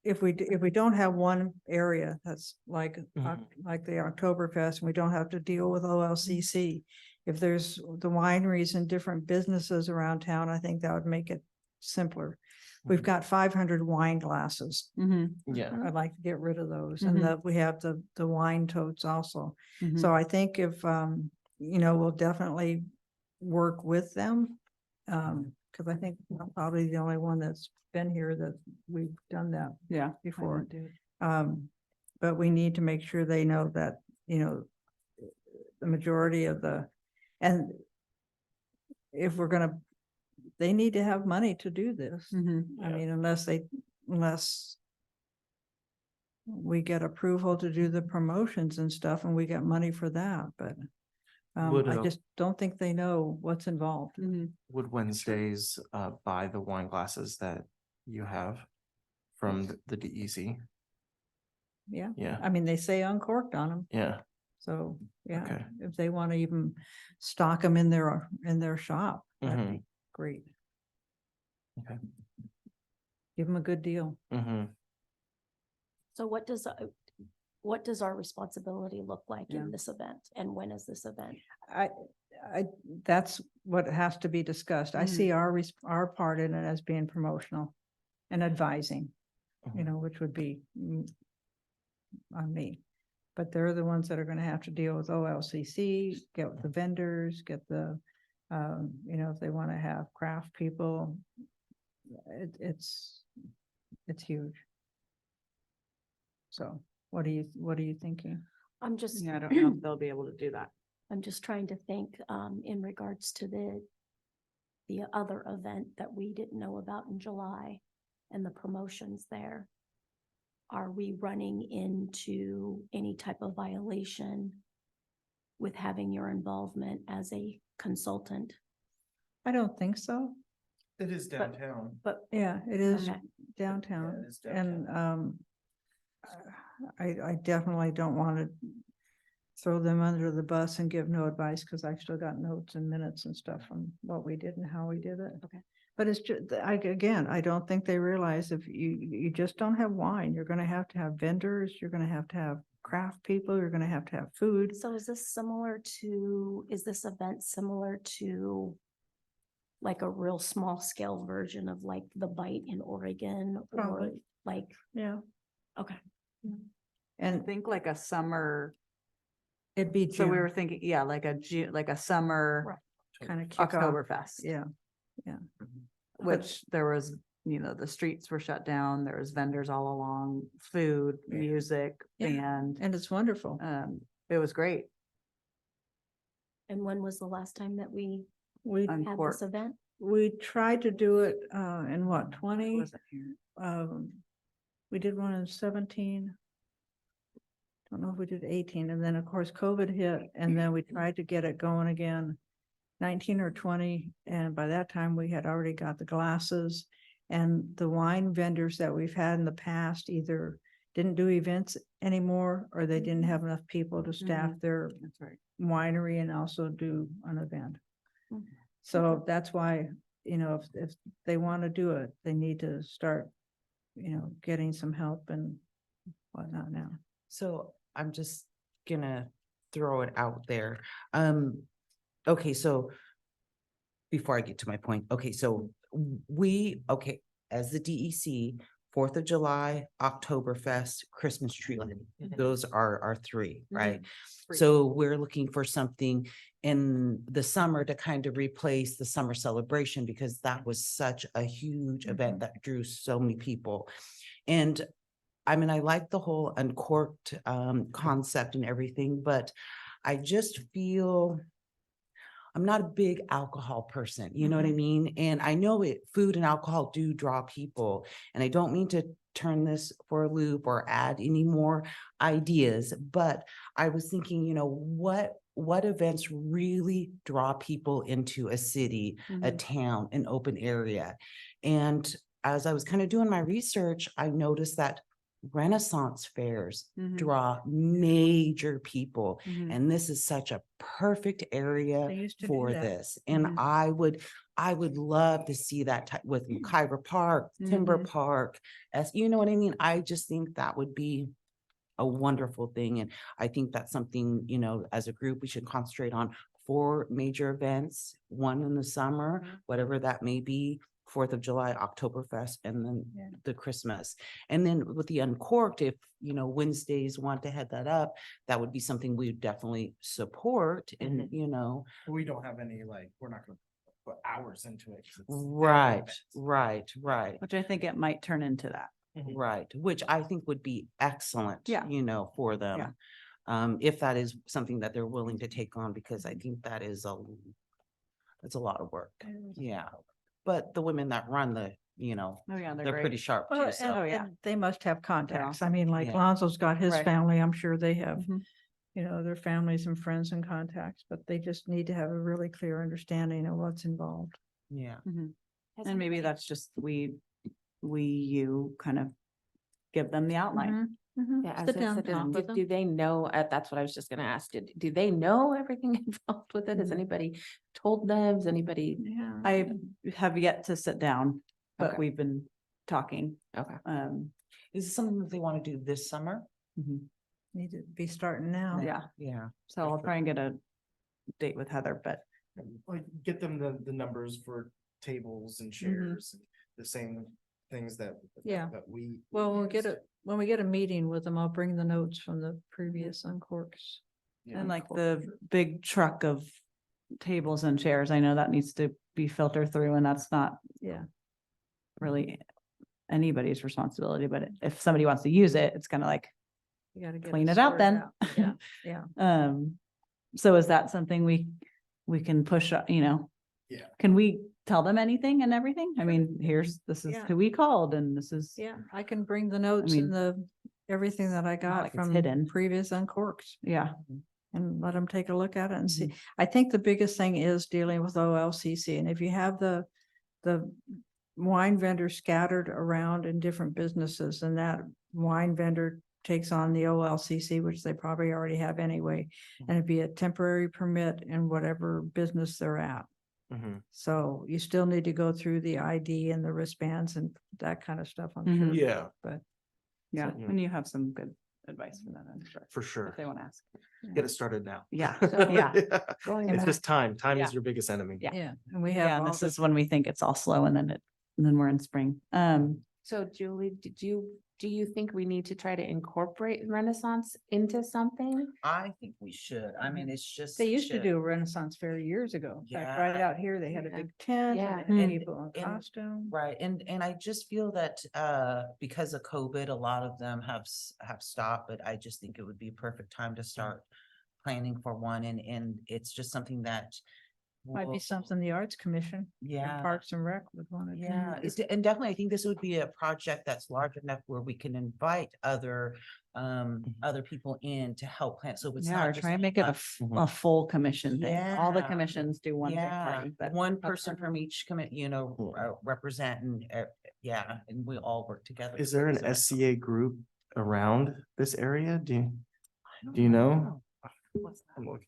if we don't have one area that's like, Mhm. like the Oktoberfest, and we don't have to deal with OLCC. If there's the wineries and different businesses around town, I think that would make it simpler. We've Mhm. got 500 wine glasses. Mhm. yeah, I'd like to get rid of those, and Mhm. that we have the wine totes also. Mhm. So I think if, we'll definitely work with them. Cause I think I'm probably the only one that's been here that we've done that Yeah. I before. would do it. But we need to make sure they know that, the majority of and if we're gonna, they need to have money to do this. Mhm. I mean, unless we get approval to do the promotions and stuff and we get money for that, but Would, I just don't think they know what's involved. Mhm. would Wednesdays buy the wine glasses that you have from the DEC? Yeah, Yeah, I mean, they say uncorked on them, yeah, so, yeah, Okay. if they want to even stock them in their shop, that'd be great. Okay. Give them a good deal. hmm So what does our responsibility look like Yeah. in this event? And when is this event? That's what has to be discussed. I see our part in it as being promotional and advising, which would be on me. But they're the ones that are gonna have to deal with OLCC, get with the vendors, get the, if they wanna have craft people. It's huge. So what are you thinking? I'm just, Yeah, I don't know if they'll be able to do that. I'm just trying to think, in regards to the other event that we didn't know about in July and the promotions there. Are we running into any type of violation with having your involvement as a consultant? I don't think so. It is downtown. But, Yeah, it is okay, downtown, it is and, I definitely don't want to throw them under the bus and give no advice, because I've still got notes and minutes and stuff from what we did and how we did it. Okay. But it's just, again, I don't think they realize if you just don't have wine, you're gonna have to have vendors, you're gonna have to have craft people, you're gonna have to have food. so is this event similar to like a real small scale version of like the Bite in Oregon or Probably. like, Yeah. okay. I And think like a summer, it'd be so we were June, thinking, yeah, like a summer kind of kick off. Oktoberfest. Yeah, Which there was the streets were shut down. There was vendors all along, food, music, Yeah. band. And it's wonderful. It was great. And when was the last time that we We, had Uncorked. this event? we tried to do it, in what, I 20? wasn't here. We did one in 17. Don't know if we did 18, and then of course COVID hit, and then we tried to get it going again, 19 or 20, and by that time we had already got the glasses. And the wine vendors that we've had in the past either didn't do events anymore, or they didn't have enough people to staff their That's right. winery and also do an event. Mhm. So that's why, if they want to do it, they need to start, getting some help and whatnot now. So I'm just gonna throw it out there. Okay, so before I get to my point, okay, so as the DEC, 4th of July, Oktoberfest, Christmas tree lighting, those are our three, right? Free. So we're looking for something in the summer to kind of replace the summer celebration, because that was such a huge event that drew so many people. And I mean, I like the whole uncorked concept and everything, but I just feel I'm not a big alcohol person, you know what I mean? And I know food and alcohol do draw people, and I don't mean to turn this for a loop or add any more ideas, but I was thinking, what events really draw people into a city, a town, an open area? And as I was kind of doing my research, I noticed that Renaissance fairs draw major people, and this is such a perfect area They used to do for that. this. And I would love to see that with Kyra Park, Timber Park, as you know what I mean? I just think that would be a wonderful thing. And I think that's something, as a group, we should concentrate on 4 major events, one in the summer, whatever that may be, 4th of July, Oktoberfest, and then the Christmas. And then with the Uncorked, if, Wednesdays want to head that up, that would be something we would definitely support. And, We don't have any, we're not gonna put hours into it. 'cause it's their right, event. right. Which I think it might turn into that. Right, which I think would be excellent, Yeah. for them. If that is something that they're willing to take on, because I think that's a lot of work. Yeah. But the women that run Oh, yeah, they're pretty sharp Well, too, so. and, Oh, yeah. and they must have contacts. I mean, like Yeah. Lonzo's got his Right. family. I'm sure they have, Mhm. their families and friends and contacts, but they just need to have a really clear understanding of what's involved. Yeah. And maybe that's just you kind of give them the outline. Mhm. Yeah, I was Sit gonna down, say, talk with do them. they know, that's what I was just gonna ask, do they know everything involved with it? Has Mhm. anybody told them? Has anybody? Yeah. I have yet to sit down, but Okay. we've been talking. Okay. Is this something that they want to do this summer? Need to be starting now. Yeah, Yeah. so I'll try and get a date with Heather, but Get them the numbers for tables and chairs, and the same things that. Yeah. That we. Well, when we get a meeting with them, I'll bring the notes from the previous Uncorks. Yeah. and like the big truck of tables and chairs, I know that needs to be filtered through, and that's not Yeah. really anybody's responsibility, but if somebody wants to use it, it's kind of like, You gotta get clean it out sorted then. out. Yeah, yeah. So is that something we can push, Yeah. can we tell them anything and everything? I mean, this is Yeah. who we called and this is. Yeah, I can bring the notes mean, and everything that I got like it's from hidden. previous Uncorks Yeah. and let them take a look at it and see. Mhm. I think the biggest thing is dealing with OLCC, and if you have the wine vendor scattered around in different businesses, and that wine vendor takes on the OLCC, which they probably already have anyway, and it'd be a temporary permit in whatever business they're at. So you still need to go through the ID and the wristbands and that kind of stuff, I'm sure. Mhm. Yeah, But Yeah, So- and you have some good advice for that, I'm sure, for if sure. they want to ask. Get it started now. Yeah, yeah. Going It's back, just time. Time Yeah. is your biggest enemy. Yeah. yeah, and we Yeah, have and all this the is when we think it's all slow and then we're in spring. so Julie, did you do you think we need to try to incorporate Renaissance into something? I think we should. I mean, it's just. They used to such a- do a Renaissance fair years ago. In fact, right Yeah. out here, they had a Yeah. big tent Yeah. and And- people in and- costume. Right, and I just feel that because of COVID, a lot of them have stopped, but I just think it would be a perfect time to start planning for one, and it's just something that. Might be will- something the Arts Commission. or Yeah. Parks and Rec would want to do. Yeah, and definitely, I think this would be a project that's large enough where we can invite other people in to help plan, so it's Yeah, not or just try and make it a, us. a full commission thing. All the Yeah. commissions do one big Yeah, party, but. one person from each commit, represent and, yeah, and we all work together. Is there an So- SCA group around this area? Do I don't do you know? What's that? I'm look-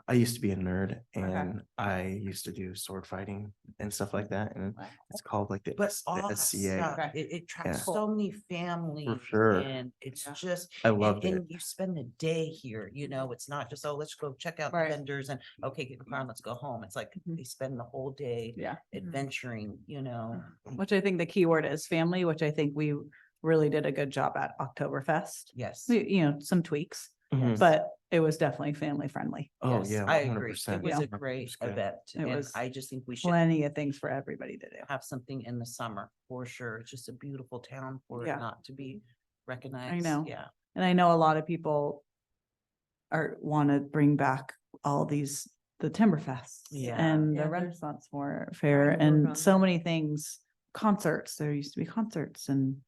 I used to be a nerd and I used to do sword fighting and stuff like that, and it's called like the But the all that SCA. stuff, it tracks Yeah. so many families. sure. And it's Yeah. just. I and- loved it. And you spend the day here, it's not just, oh, let's go check out the Right. vendors and, okay, get the car, let's go home. It's like, Mhm. they spend the whole day Yeah. adventuring, Which I think the key word is family, which I think we really did a good job at Oktoberfest. Yes. Some tweaks, Mhm. but it was definitely family friendly. Oh, Yes, yeah, I agree. 100%. It was Yeah. a great good. event, It and was I just think we should Plenty of things for everybody to do. have something in the summer for sure. It's just a beautiful town for it Yeah. not to be recognized. know. Yeah. And I know a lot of people want to bring back all these, the Timberfests. Yeah. And Yeah, the they're Renaissance Fair, trying to work on and so that. many things, concerts, there used to be concerts and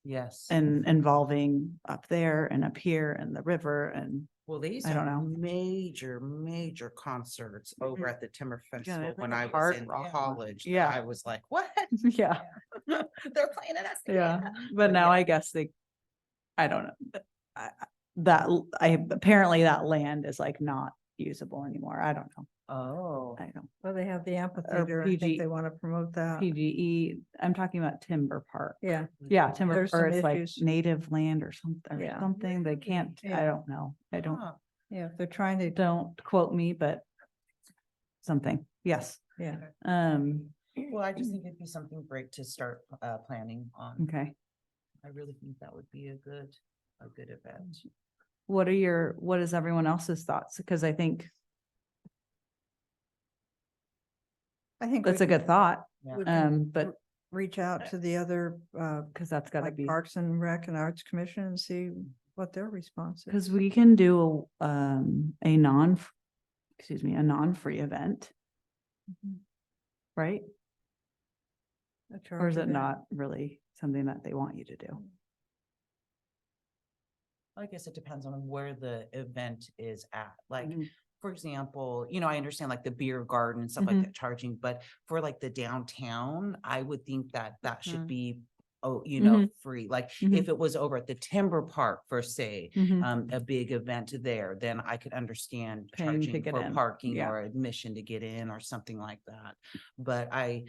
Yes. involving up there and up here and the river and Well, they used I to don't have know. major concerts over at the Timber Festival it's when like I a was hard in rock. college. Yeah. I was like, what? yeah, They're playing at us. yeah. But now I guess I don't know. Apparently that land is like not usable anymore. I don't know. Oh. I don't. Well, they have the amphitheater. I think PG they want to promote that. PGE, I'm talking about Timber Park. Yeah, Yeah, Timber, There's or some it's like issues. native land or something, Yeah. they can't, I Yeah. don't know. I don't, Huh. yeah, if they're trying to, don't quote me, but something, yes. yeah. Well, I just think it'd be something great to start planning on. Okay. I really think that would be a good event. What is everyone else's thoughts? Because I think I think that's we a good thought, Yeah. we can but reach out to the other, because that's gotta like be, Parks and Rec and Arts Commission and see what their response is. because we can do a non-free event, right? A Or charge is it event. not really something that they want you to do? I guess it depends on where the event is at. Like, Mhm. for example, I understand like the beer garden and stuff like Mhm. that charging, but for like the downtown, I would think that Mhm. should be, oh, Mhm. free. Like Mhm. if it was over at the Timber Park for say, Mhm. a big event there, then I could understand Paying to charging get for in, parking yeah. or admission to get in or something like that. But I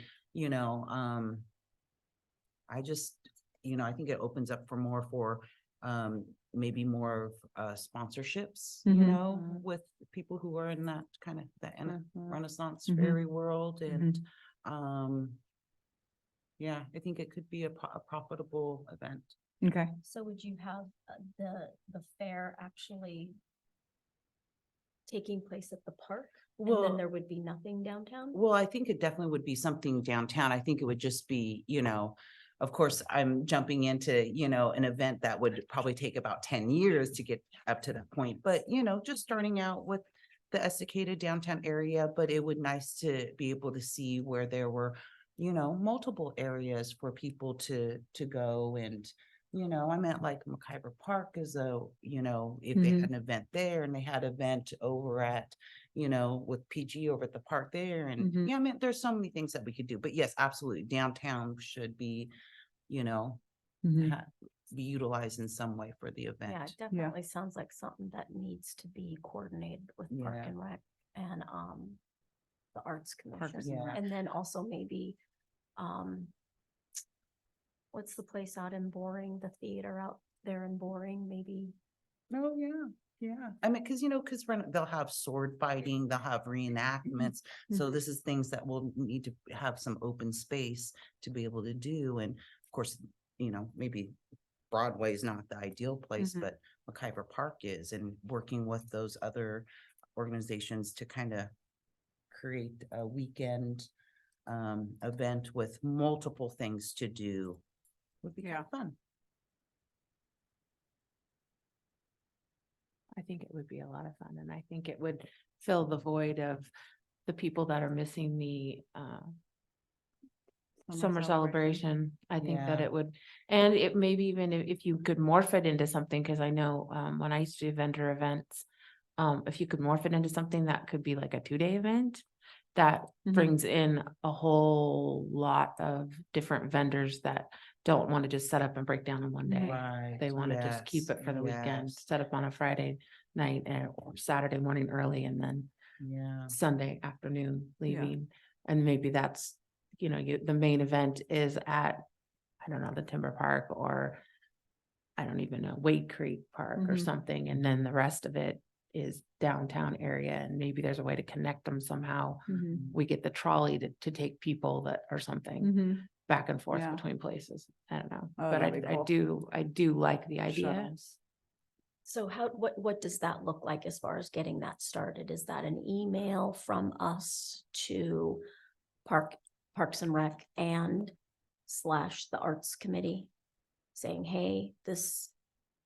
just, I think it opens up for more maybe more of sponsorships, Mhm. with people who are in that kind of that Renaissance Mhm. fairy world and yeah, I think it could be a profitable event. Okay. So would you have the fair actually taking place at the park? And Well- then there would be nothing downtown? Well, I think it definitely would be something downtown. I think it would just be, of course, I'm jumping into, an event that would probably take about 10 years to get up to that point. But, just starting out with the Estacada downtown area, but it would nice to be able to see where there were, multiple areas for people to go and, I meant like McIver Park is if they had an event there and they had an event over at, with PG over at the park there. And Mhm. yeah, I mean, there's so many things that we could do, but yes, absolutely. Downtown should be, Mhm. be utilized in some way for the Yeah, event. it definitely sounds like something that needs to be coordinated with Park Yeah. and Rec and the Arts Commission. Yeah. And then also maybe what's the place out in Boring, the theater out there in Boring, maybe? Oh, yeah. Yeah, I mean, because they'll have sword fighting, they'll have reenactments. So this is things that will need to have some open space to be able to do. And course, maybe Broadway is not the ideal place, Mhm. but McIver Park is, and working with those other organizations to kind of create a weekend event with multiple things to do would be kind of fun. I think it would be a lot of fun, and I think it would fill the void of the people that are missing the summer celebration. I think that Yeah. it would, and it maybe even if you could morph it into something, because I know when I used to do vendor events, if you could morph it into something that could be like a 2-day event, that Mhm. brings in a whole lot of different vendors that don't want to just set up and break down in one day. Right. They want to just keep it for the weekend, yes, set up on a Friday night or Saturday morning early, and then Yeah. Sunday afternoon Yeah. leaving. And maybe that's, the main event is at, I don't know, the Timber Park, or I don't even know, Wade Creek Park or Mhm. something. And then the rest of it is downtown area. And maybe there's a way to connect them somehow. Mhm. We get the trolley to take people that or something Mhm. back and forth Yeah. between places. I don't know, Oh, but that'd be cool. I do like the idea. Shuttles. So what does that look like as far as getting that started? Is that an email from us to Parks and Rec and / the Arts Committee? Saying, hey,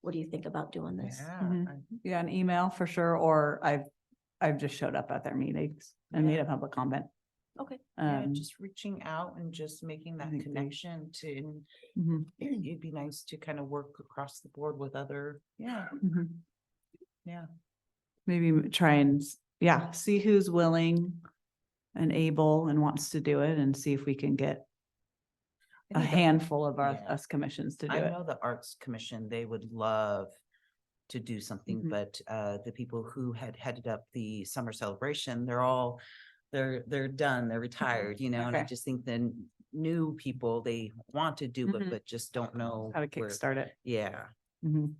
what do you think about doing this? Yeah. Mhm. Yeah, an email for sure, or I've just showed up at their meetings and made Yeah. a public comment. Okay. Yeah, Um, just reaching out and just making that think they- connection to, mhm, it'd be nice to kind of work across the board with other, mhm. yeah. Maybe try and, see who's willing and able and wants to do it, and see if we can get I a think the- handful of yeah. us commissions to do I it. know the Arts Commission, they would love to do something, Mhm. but the people who had headed up the summer celebration, they're done, they're retired, and I Okay. just think the new people, they want to do it, Mhm. but just don't know How to where. kickstart it. Yeah. Mhm.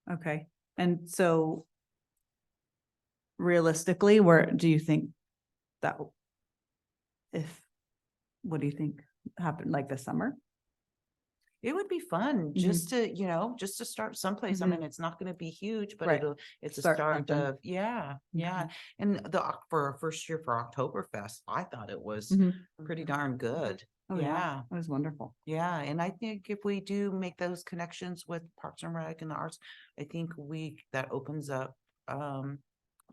Okay, and so realistically, where do you think that what do you think happened, like this summer? It would be fun just to start someplace. I Mhm. mean, it's not gonna be huge, but Right. it's a Start start something. of, yeah. And for our first year for Oktoberfest, I thought it was Mhm. pretty darn good. Oh, Yeah. It was wonderful. Yeah, and I think if we do make those connections with Parks and Rec and the arts, I think that opens up a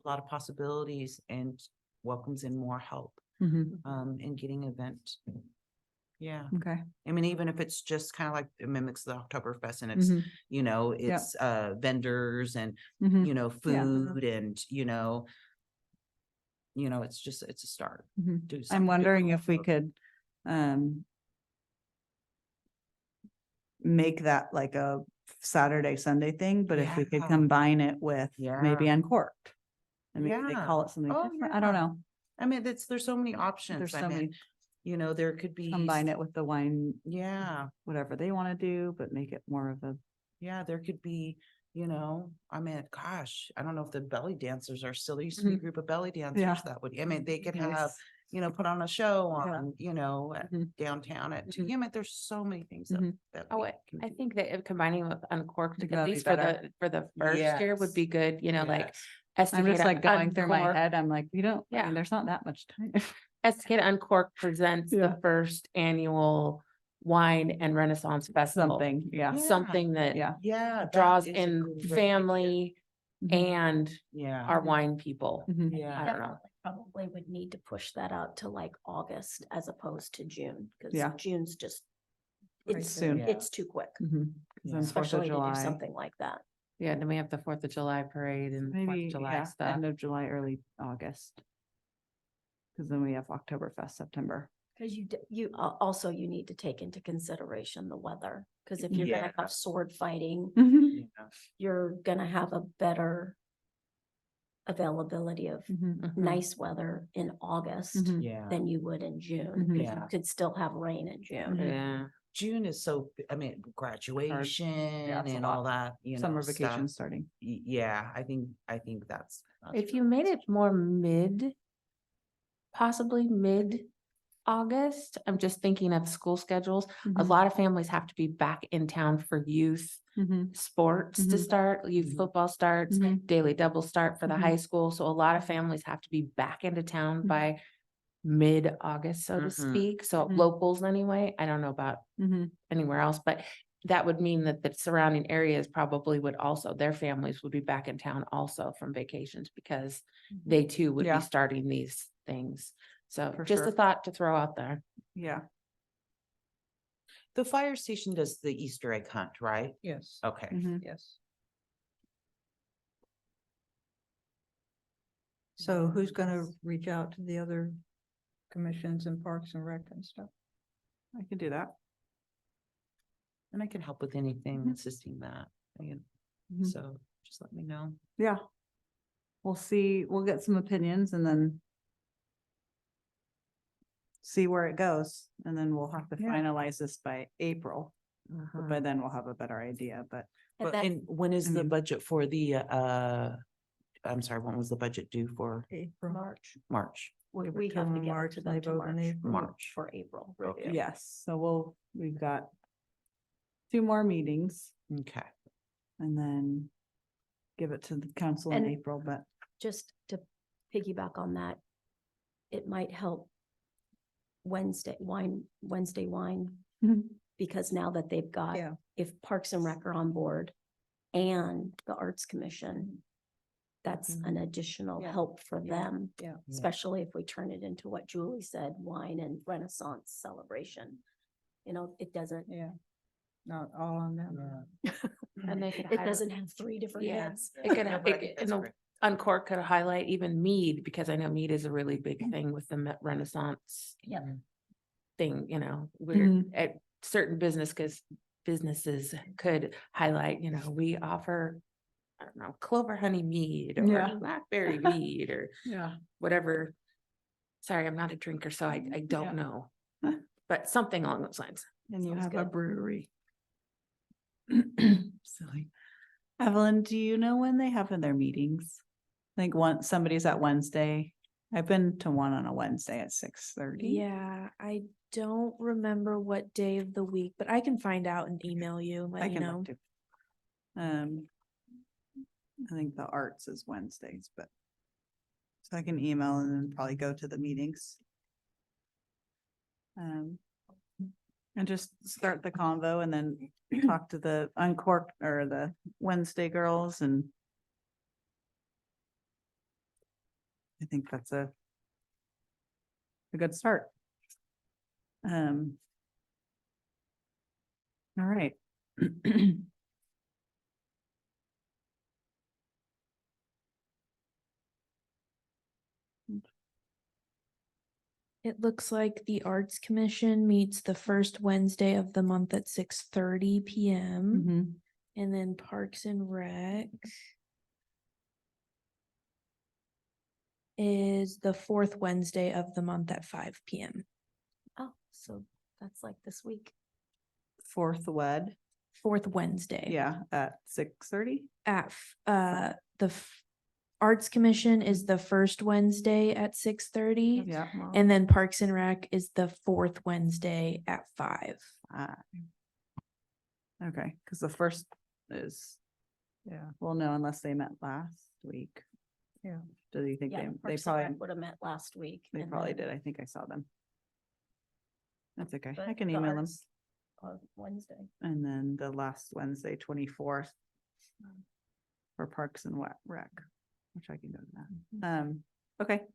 lot of possibilities and welcomes in more help Mhm. in getting event. Yeah. Okay. I mean, even if it's just kind of like it mimics the Oktoberfest and it's, Mhm. it's vendors and, Mhm. Yeah. food and, it's a start. Mhm. Do I'm something good wondering for if we folks. could make that like a Saturday, Sunday thing, but if we could Yeah. combine it with maybe Yeah. Uncorked. And maybe they Yeah. call it something Oh, different. I don't yeah. know. I mean, there's so many options. There's I so mean, many, there could be. combine it with the wine, Yeah, whatever they want to do, but make it more of a, yeah, there could be, I mean, gosh, I don't know if the belly dancers are still, there used to be a Mhm. group of belly Yeah. dancers that would, I mean, they could have, nice. put on a show Yeah. on, at Mhm. downtown at Mhm. I mean, there's so many things that, Mhm. that. Oh, we I can I do. think that combining with Uncorked, Think at that'd be least for better. the first year would be good, like. Yes. I'm just Estacada like going through my Uncorked- head. I'm like, I Yeah. mean, there's not that much time. Estacada Uncorked presents Yeah. the first annual Wine and Renaissance Festival. Something, yeah. Something that Yeah. Yeah. that draws is a in great idea. family Mhm. and Yeah. our wine people. Mhm. Yeah. I don't know. Probably would need to push that out to like August as opposed to June, because Yeah. June's just, Right it's soon. Yeah. it's too quick, Mhm. 'Cause then Yeah. 4th of especially to do July, something like that. Yeah, and then we have the 4th of July parade and 4th of maybe, July stuff. end of July, early August. Because then we have Oktoberfest, September. Because also you need to take into consideration the weather, because if you're gonna Yeah. have sword fighting, Mhm. Yeah. you're gonna have a better availability of Mhm. Mhm. nice weather in August Mhm. Yeah. than you would in June, Mhm. because Yeah. you could still have rain in June. Mhm. Yeah. June is so, I mean, graduation it's a and lot. all that, Summer stuff. vacation starting. Yeah, I think that's. If you made it more possibly mid August. I'm just thinking of school schedules. A Mhm. lot of families have to be back in town for youth Mhm. sports to Mhm. start, youth Mhm. football starts, Mhm. daily double start for the Mhm. high school. So a lot of families have to be back into town Mhm. by mid-August, so to Mhm. speak. So Mhm. locals anyway, I don't know about Mhm. anywhere else, but that would mean that the surrounding areas probably would also, their families would be back in town also from vacations because they too would Yeah. be starting these things. So For just a sure. thought to throw out there. Yeah. The fire station does the Easter egg hunt, right? Yes, Okay. Mhm. yes. So who's gonna reach out to the other commissions and Parks and Rec and stuff? I can do that. And I can help with anything assisting that. Mhm. So just let me know. Yeah. We'll see, we'll get some opinions and then see where it goes. And then we'll have to Yeah. finalize this by April. But by then we'll have a better idea, but And But that- and when is I the mean- budget for the I'm sorry, when was the budget due for April. March, March? we Give it we to have to them in get it March to and them they to vote in March. April. March. For April. Okay. yes, so we've got 2 more meetings Okay. and then give it to the council in And- April, but Just to piggyback on that, it might help Wednesday wine, because now that they've got, Yeah. if Parks and Rec are on board and the Arts Commission, that's an additional Yeah. help for Yeah. them, Yeah. especially if we turn it into what Julie said, wine and Renaissance celebration. You know, it doesn't, Yeah. Not all on them. And they could it highlight- doesn't have 3 different Yeah. heads. It could, No, but I think that's and great. Uncork could highlight even mead, because I know mead is a really big thing with the Renaissance Yeah. thing, you know, we're Mhm. at certain businesses could highlight, you know, we offer, I don't know, clover honey mead or Yeah. blackberry mead or yeah. whatever. Sorry, I'm not a drinker, so I Yeah. don't know, but something along those lines. And you Sounds have a good. brewery. Silly. Evelyn, do you know when they have their meetings? I think somebody's at Wednesday. I've been to one on a Wednesday at 6:30. Yeah, I don't remember what day of the week, but I can find out and email you, I let you can know. look too. I think the arts is Wednesdays, but. So I can email and then probably go to the meetings. And just start the convo and then talk to the Uncork or the Wednesday girls and. I think that's a good start. All right. It looks like the Arts Commission meets the first Wednesday of the month at 6:30 PM. Mhm. And then Parks and Rec is the fourth Wednesday of the month at 5 PM. Oh, so that's like this week. Fourth wed, Fourth Wednesday. yeah, at 6:30. Arts Commission is the first Wednesday at 6:30. Yeah. And then Parks and Rec is the fourth Wednesday at 5. Okay, because the first is, Yeah. well, no, unless they met last week. Yeah. Do you think Yeah, they Parks and Rec probably, would have met last week. they and probably then- did. I think I saw them. That's okay. I but can the email them. Arts on Wednesday. And then the last Wednesday, 24th. For Parks and Rec, which I can go to that. Okay,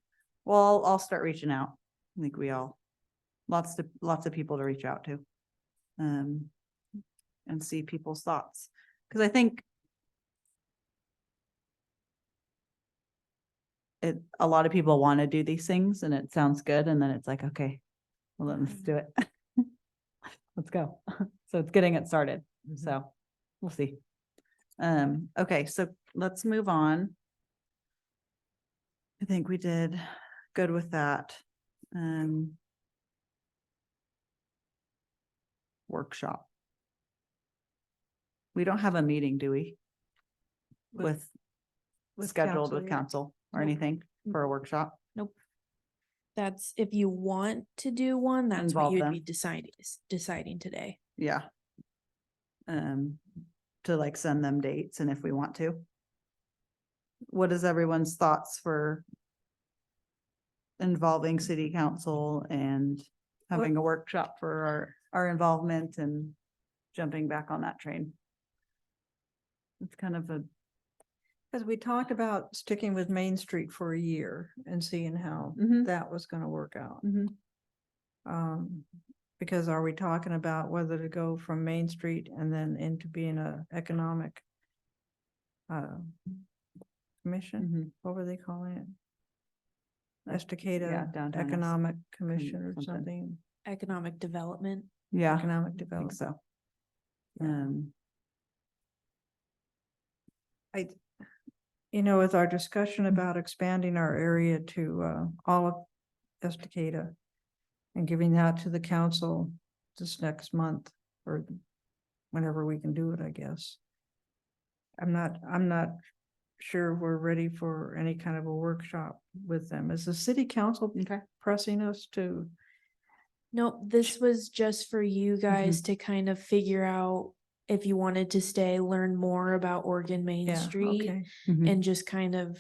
well, I'll start reaching out. I think we all, lots of people to reach out to. And see people's thoughts, because I think. A lot of people want to do these things and it sounds good, and then it's like, okay, well, then let's do it. Let's go. So it's getting it started, so we'll see. Okay, so let's move on. I think we did good with that. Workshop. We don't have a meeting, do we? With scheduled council, with yeah. council or Nope. anything for a workshop? Nope. That's, if you want to do one, that's what Involve you'd them. be deciding today. Yeah. To like send them dates and if we want to. What is everyone's thoughts for involving city council and having a workshop for our involvement and jumping back on that train? It's kind of a, Because we talked about sticking with Main Street for a year and seeing how Mhm. that was gonna work out. Mhm. Because are we talking about whether to go from Main Street and then into being a economic commission? Mhm. What were they calling it? Yeah, Estacada downtown Economic Commission or something. something, Economic development. yeah, economic I think development. so. Yeah. Um, With our discussion about expanding our area to all of Estacada and giving that to the council this next month or whenever we can do it, I guess. I'm not sure we're ready for any kind of a workshop with them. Is the city council okay. pressing us to? Nope, this was just for you guys to kind of figure out if you wanted to stay, learn more about Oregon Main Yeah, Street okay. Mhm. and just kind of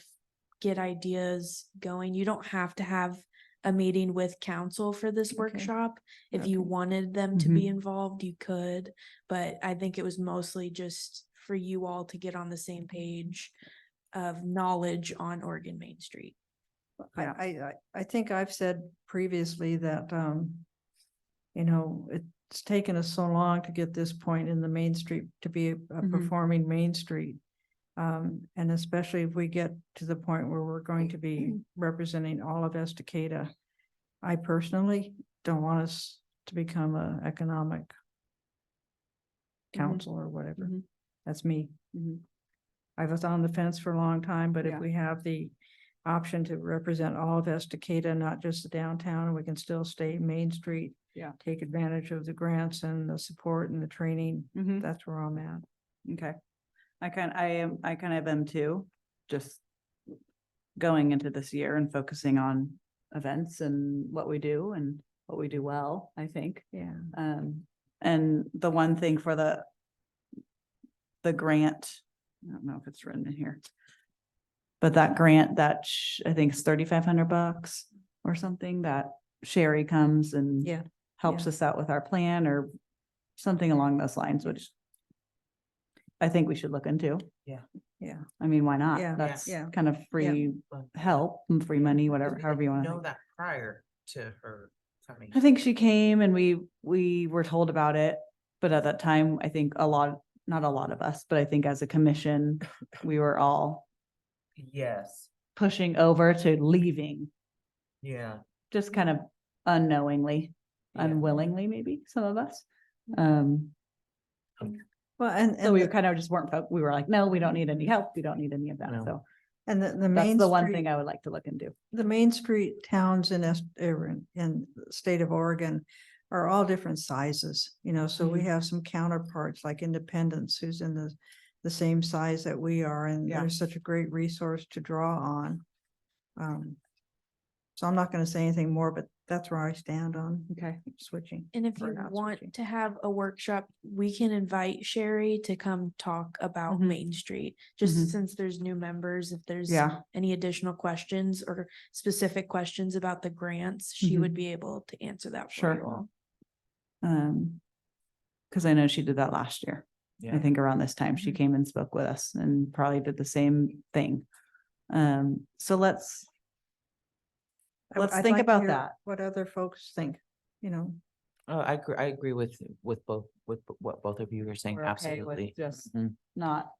get ideas going. You don't have to have a meeting with council for this Okay. workshop. If you Okay. wanted them to be involved, you could, but I think it was mostly just for you all to get on the same page of knowledge on Oregon Main Street. Yeah. I think I've said previously that, it's taken us so long to get this point in the Main Street to be a Mhm. performing Main Street. And especially if we get to the point where we're going to be representing all of Estacada. I personally don't want us to become a economic council or whatever. Mhm. That's me. Mhm. I was on the fence for a long time, but if Yeah. we have the option to represent all of Estacada, not just the downtown, we can still stay Main Street. Yeah. Take advantage of the grants and the support and the training. Mhm. That's where I'm at. Okay. I kind of am too, just going into this year and focusing on events and what we do and what we do well, I think. Yeah. And the one thing for the grant, I don't know if it's written in here. But that grant that I think is $3,500 or something that Sherry comes and Yeah. helps Yeah. us out with our plan or something along those lines, which I think we should look into. Yeah. I mean, why not? Yeah, That's yeah, kind of free help, and free money, whatever, however you want Know to. that prior to her coming. I think she came and we were told about it, but at that time, I think not a lot of us, but I think as a commission, we were all Yes, pushing over to leaving, yeah. just kind of unknowingly, Yeah. unwillingly, maybe some of us. Well, and So we the- kind of just weren't, we were like, no, we don't need any help. We don't need any of that. No. So and the that's Main the one Street, thing I would like to look into. the Main Street towns in in the state of Oregon are all different sizes, so we Mhm. have some counterparts like Independence, who's in the same size that we are, and Yeah. they're such a great resource to draw on. So I'm not gonna say anything more, but that's where I stand on Okay. switching. And if or you not want switching. to have a workshop, we can invite Sherry to come talk about Mhm. Main Street. Just Mhm. since there's new members, if there's Yeah. any additional questions or specific questions about the grants, she Mhm. would be able to answer that for Sure. you all. Because I know she did that last year. I Yeah. think around this time she Mhm. came and spoke with us and probably did the same thing. So let's I'd think like to about hear that. What other folks think, I agree with both, with what both of you are saying, We're okay with absolutely. just Mhm. not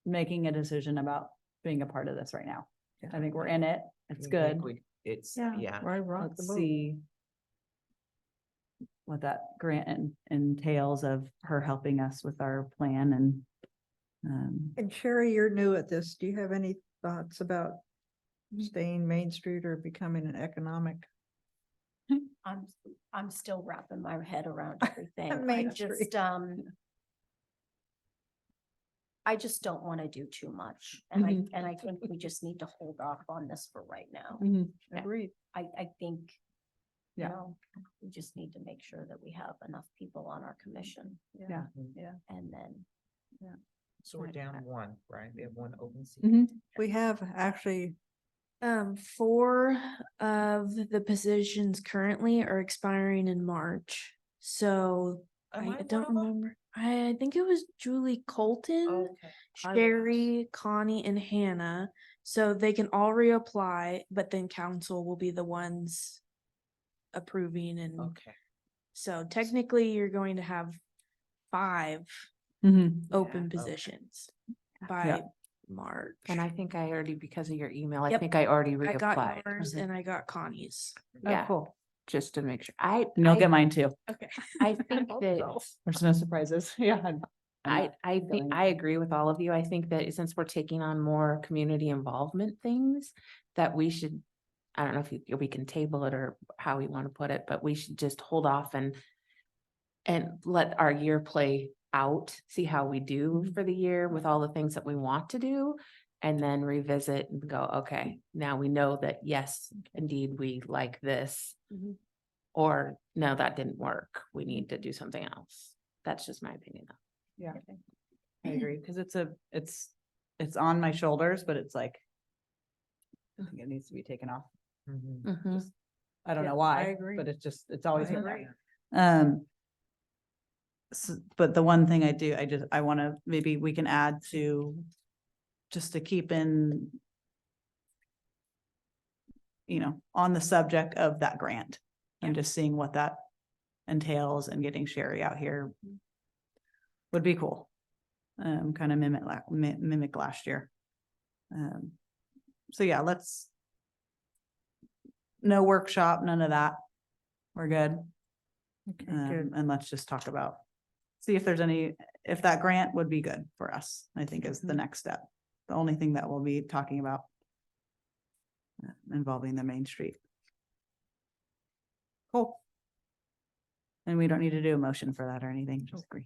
making a decision about being a part of this right now. Yeah. I think we're in it. It's I good. agree. It's, Yeah. yeah, Why rock the Let's boat? see what that grant entails of her helping us with our plan and And Sherry, you're new at this. Do you have any thoughts about staying Main Street or becoming an economic? I'm still wrapping my head around everything. I Main Street. just, I just don't want to do too much. And I, Mhm. and I think we just need to hold off on this for right now. Mhm. Agreed. I think, you Yeah. know, we just need to make sure that we have enough people on our commission. Yeah. And then, So we're down one, right? We have one open seat. Mhm. We have actually, 4 of the positions currently are expiring in March. So Am I one don't of them? remember. I think it was Julie Colton, Okay. I was. Sherry, Connie, and Hannah. So they can all reapply, but then council will be the ones approving. And Okay. so technically you're going to have 5 Mhm. open okay. positions by March. And I think I already, because of your email, I Yep. think I already I got reapplied. yours Mhm. and I got Connie's. Oh, Yeah, cool. just to make sure. And you'll get mine too. Okay. I think hope that so. There's no surprises. Yeah. I think I agree with all of you. I think that since we're taking on more community involvement things, that we should, I don't know if we can table it or how we want to put it, but we should just hold off and let our year play out, see how we do for the year with all the things that we want to do. And then revisit and go, okay, now we know that, yes, indeed, we like this. Mhm. Or no, that didn't work. We need to do something else. That's just my opinion. Yeah. I agree, because it's on my shoulders, but it's like, I think it needs to be taken off. Mhm. Mhm. I don't Yeah, know why, I agree. but it's always I been agree. there. But the one thing I want to, maybe we can add to, just to keep in, on the subject of that grant. And just seeing what that entails and getting Sherry out here would be cool. Kind of mimic last year. So yeah, no workshop, none of that. We're good. Okay, good. And let's just talk about, see if there's if that grant would be good for us, I think is the next step. The only thing that we'll be talking about involving the Main Street. Cool. And we don't need to do a motion for that or anything, just agree.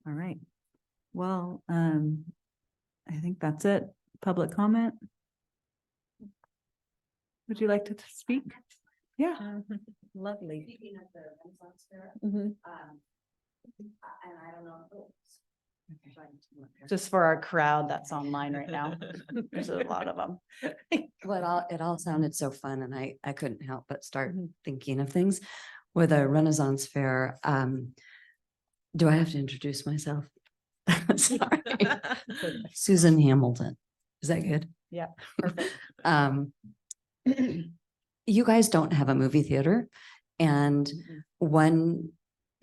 All right. Well, I think that's it. Public comment? Would you like to speak? Yeah. Lovely. Speaking of the Renaissance Fair, Mhm. and I don't know. Just for our crowd that's online right now. There's a lot of them. Well, it all sounded so fun and I couldn't help but start Mhm. thinking of things. With a Renaissance fair, do I have to introduce myself? Sorry. Susan Hamilton. Is that good? Yeah, perfect. Um, you guys don't have a movie theater. And one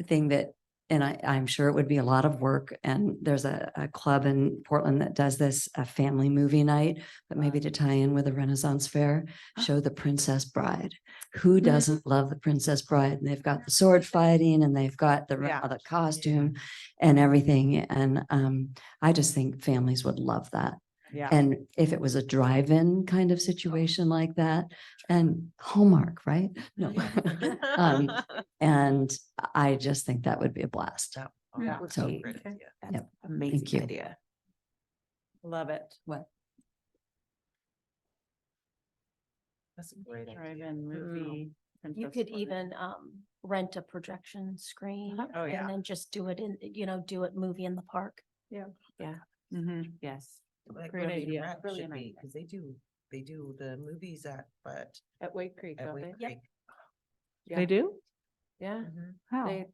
thing that, and I'm sure it would be a lot of work, and there's a club in Portland that does this, a family movie night, but maybe to tie in with a Renaissance fair, show The Princess Bride. Who doesn't love The Princess Bride? And they've got the sword fighting and they've got Yeah. the costume and everything. And I just think families would love that. Yeah. And if it was a drive-in kind of situation like that, and Hallmark, right? No. And I just think that would be a blast. Yeah. So, Great idea. That's Yep. amazing you. idea. Love it. What? That's a great idea. Drive-in movie. You Princess could Bride. even rent a projection screen. Oh, yeah. And then just do it do it movie in the park. Mhm. Yes. Like Great Willie idea. Rec should Brilliant be, idea. because they do the movies at At Wake Creek, don't Wake they? Yep. Creek. They do? Yeah, How? they,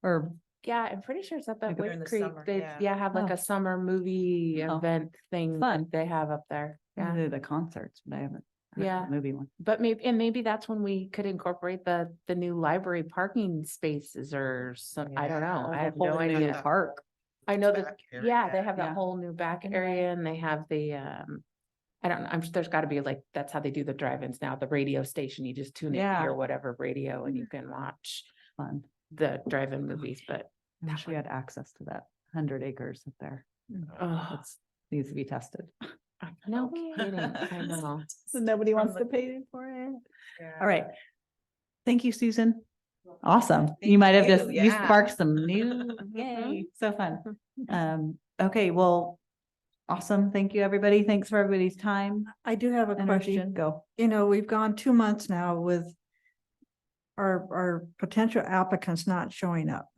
Or, yeah, I'm pretty sure it's up at Like during Wake the Creek. summer, They, yeah. have like Oh. a summer movie Oh. event thing Fun. that they have up there. I Yeah, do the concerts, but I haven't. heard of Yeah. the Movie one. but maybe that's when we could incorporate the new library parking spaces or some, I don't know. I have no Whole new idea. Park. I know that, Back yeah, they area. have that Yeah. whole new back Right. area and they have the, I don't know, I'm sure there's gotta be like, that's how they do the drive-ins now, the radio station, you just tune in Yeah. or whatever radio and you can watch Fun. the drive-in movies, but I wish we had access to that 100 acres up there. oh, That's needs to be tested. no kidding, I know. Nobody wants to pay for it. All right. Thank you, Susan. Awesome. You might have you, you yeah. sparked some new, yay, so fun. Okay, well, awesome. Thank you, everybody. Thanks for everybody's time. I do have a Energy. question. Go. You know, we've gone 2 months now with our potential applicants not showing up.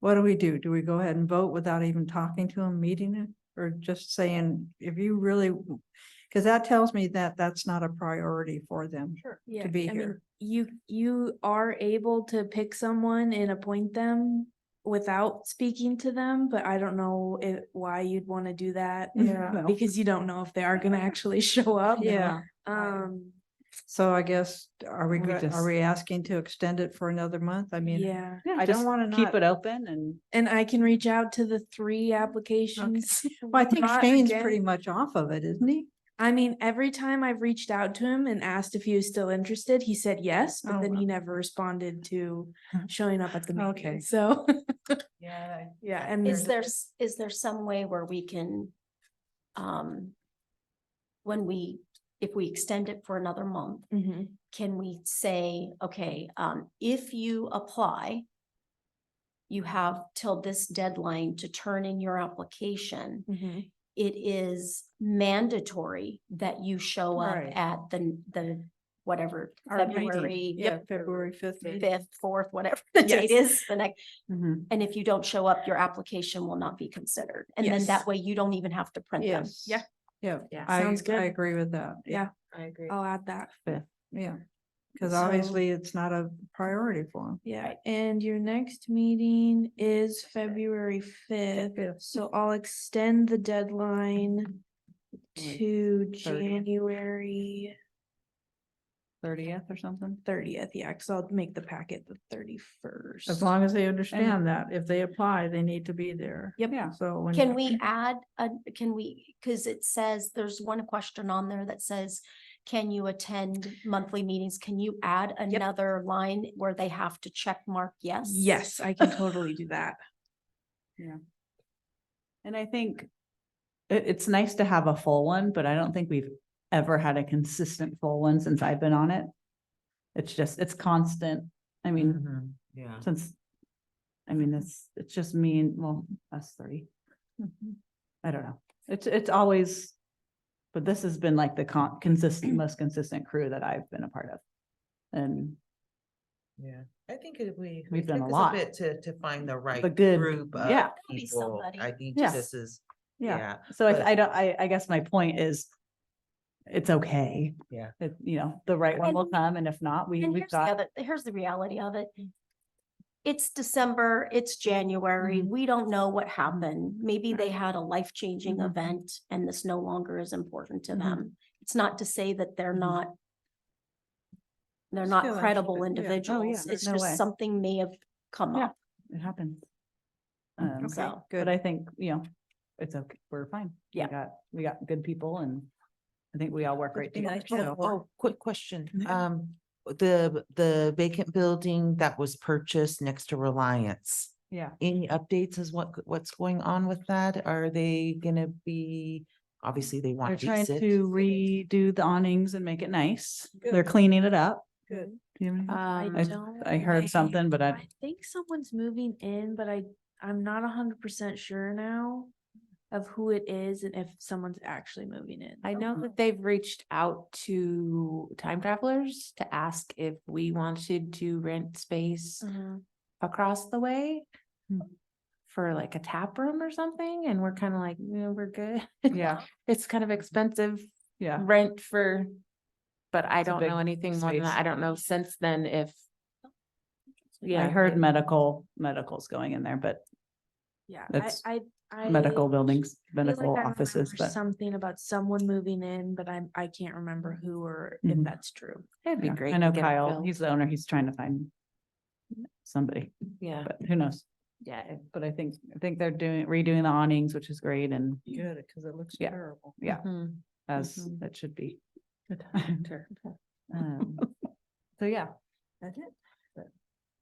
What do we do? Do we go ahead and vote without even talking to them, meeting it? Or just saying, if you really, because that tells me that that's not a priority for them. Sure. Yeah, be I mean, here. you are able to pick someone and appoint them without speaking to them, but I don't know why you'd want to do that. Yeah. Because you don't know if they are gonna actually show up. Yeah, so I guess, are we, We are just- we asking to extend it for another month? I mean, yeah, Yeah, I don't just wanna keep not- it open and and I can reach out to the 3 applications. well, I think Not Shane's again. pretty much off of it, isn't he? I mean, every time I've reached out to him and asked if he was still interested, he said yes, but Oh, then wow. he never responded to showing up at the meeting. Okay. So, yeah. yeah, and Is there some way where we can, if we extend it for another month, Mhm. can we say, okay, if you apply, you have till this deadline to turn in your application. Mhm. It is mandatory that you show up Right. at the whatever, Our meeting. February Yeah, February 5th. meeting. 5th, 4th, whatever the date Yes. is, the next. Mhm. And if you don't show up, your application will not be considered. And then Yes. that way you don't even have to print them. Yes. Yeah. Yeah, Yeah. Sounds I good. agree with that. Yeah, I agree. I'll add that. Yeah, because So- obviously it's not a priority for them. Yeah, and your next meeting is February 5th, so I'll extend the deadline to 30th. January 30th or something. 30th, yeah, because I'll make the packet the 31st. As long as they understand that if they apply, they need to be there. Yep. Yeah. So when. Can we add, because it says, there's one question on there that says, can you attend monthly meetings? Can you add another line where they have to check mark yes? Yes, I can totally do that. And I think it's nice to have a full one, but I don't think we've ever had a consistent full one since I've been on it. It's constant. I mean, Mhm. Yeah. since, I mean, it's just me and, well, us 3. I don't know. It's always, but this has been like the consistent, most consistent crew that I've been a part of. And Yeah, I think it, We've it done took a us lot. bit to find the right good- group of yeah. Be people. somebody. I think Yeah. this is, yeah, yeah, so but- I don't, I guess my point is, it's okay. Yeah. You know, the right one And- will come, and if not, And we've got, here's the reality of it. It's December, it's January, Mhm. we don't know what happened. Maybe they had a life-changing Mhm. event and this no longer is important to Mhm. them. It's not to say that they're Mhm. not Still credible interested, yeah. Oh, yeah, individuals. It's no just way. something may have come Yeah. up. it happens. Okay, So, But good. I think, you know, it's okay, we're fine. Yeah. We got good people, and I think we all work great be nice together. to So, have Oh, quick question. Yeah. The vacant building that was purchased next to Reliance. yeah, Any updates as what's going on with that? Are they gonna be, obviously they they're want to trying lease it. to redo the awnings and make it nice. Good. They're cleaning it up. Good. Do you have anything? I I- don't. I heard something, but I think someone's moving in, but I'm not 100% sure now of who it is and if someone's actually moving in. I know that they've reached out to time travelers to ask if we wanted to rent space Mhm. across the way Hmm. for like a tap room or something, and we're kind of like, we're good. Yeah, It's kind of expensive yeah. rent for, but I It's a don't know big anything more than that. space. I don't know since then if. Yeah, I heard if- medical's going in there, but Yeah, That's I medical buildings, feel like medical I offices, remember but something about someone moving in, but I can't remember who or if Mhm. that's true. It'd be yeah, great. I know to get it Kyle, filled. he's the owner, he's trying to find somebody, Yeah, but who knows? yeah. But I think they're redoing the awnings, which is great, and Good, because it looks Yeah. terrible. yeah, Mhm. as Mhm. it should be. Sure. Um, So yeah, that's it. But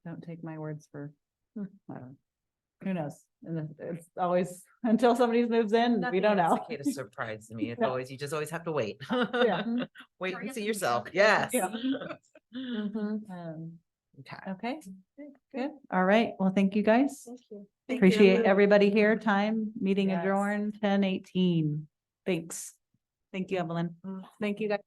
don't take my words for, I don't know. Who knows? And it's always until somebody moves in, we don't know. It surprised me. It's Yeah. always, you just always have to wait. Yeah. Wait and see yourself. Yes. Yeah. Mhm. Okay. Okay, good. All right. Well, thank you guys. Thank you. Appreciate everybody here. Time, meeting Yes. adjourned, 10:18. Thanks. Thank you, Evelyn. Thank you, guys.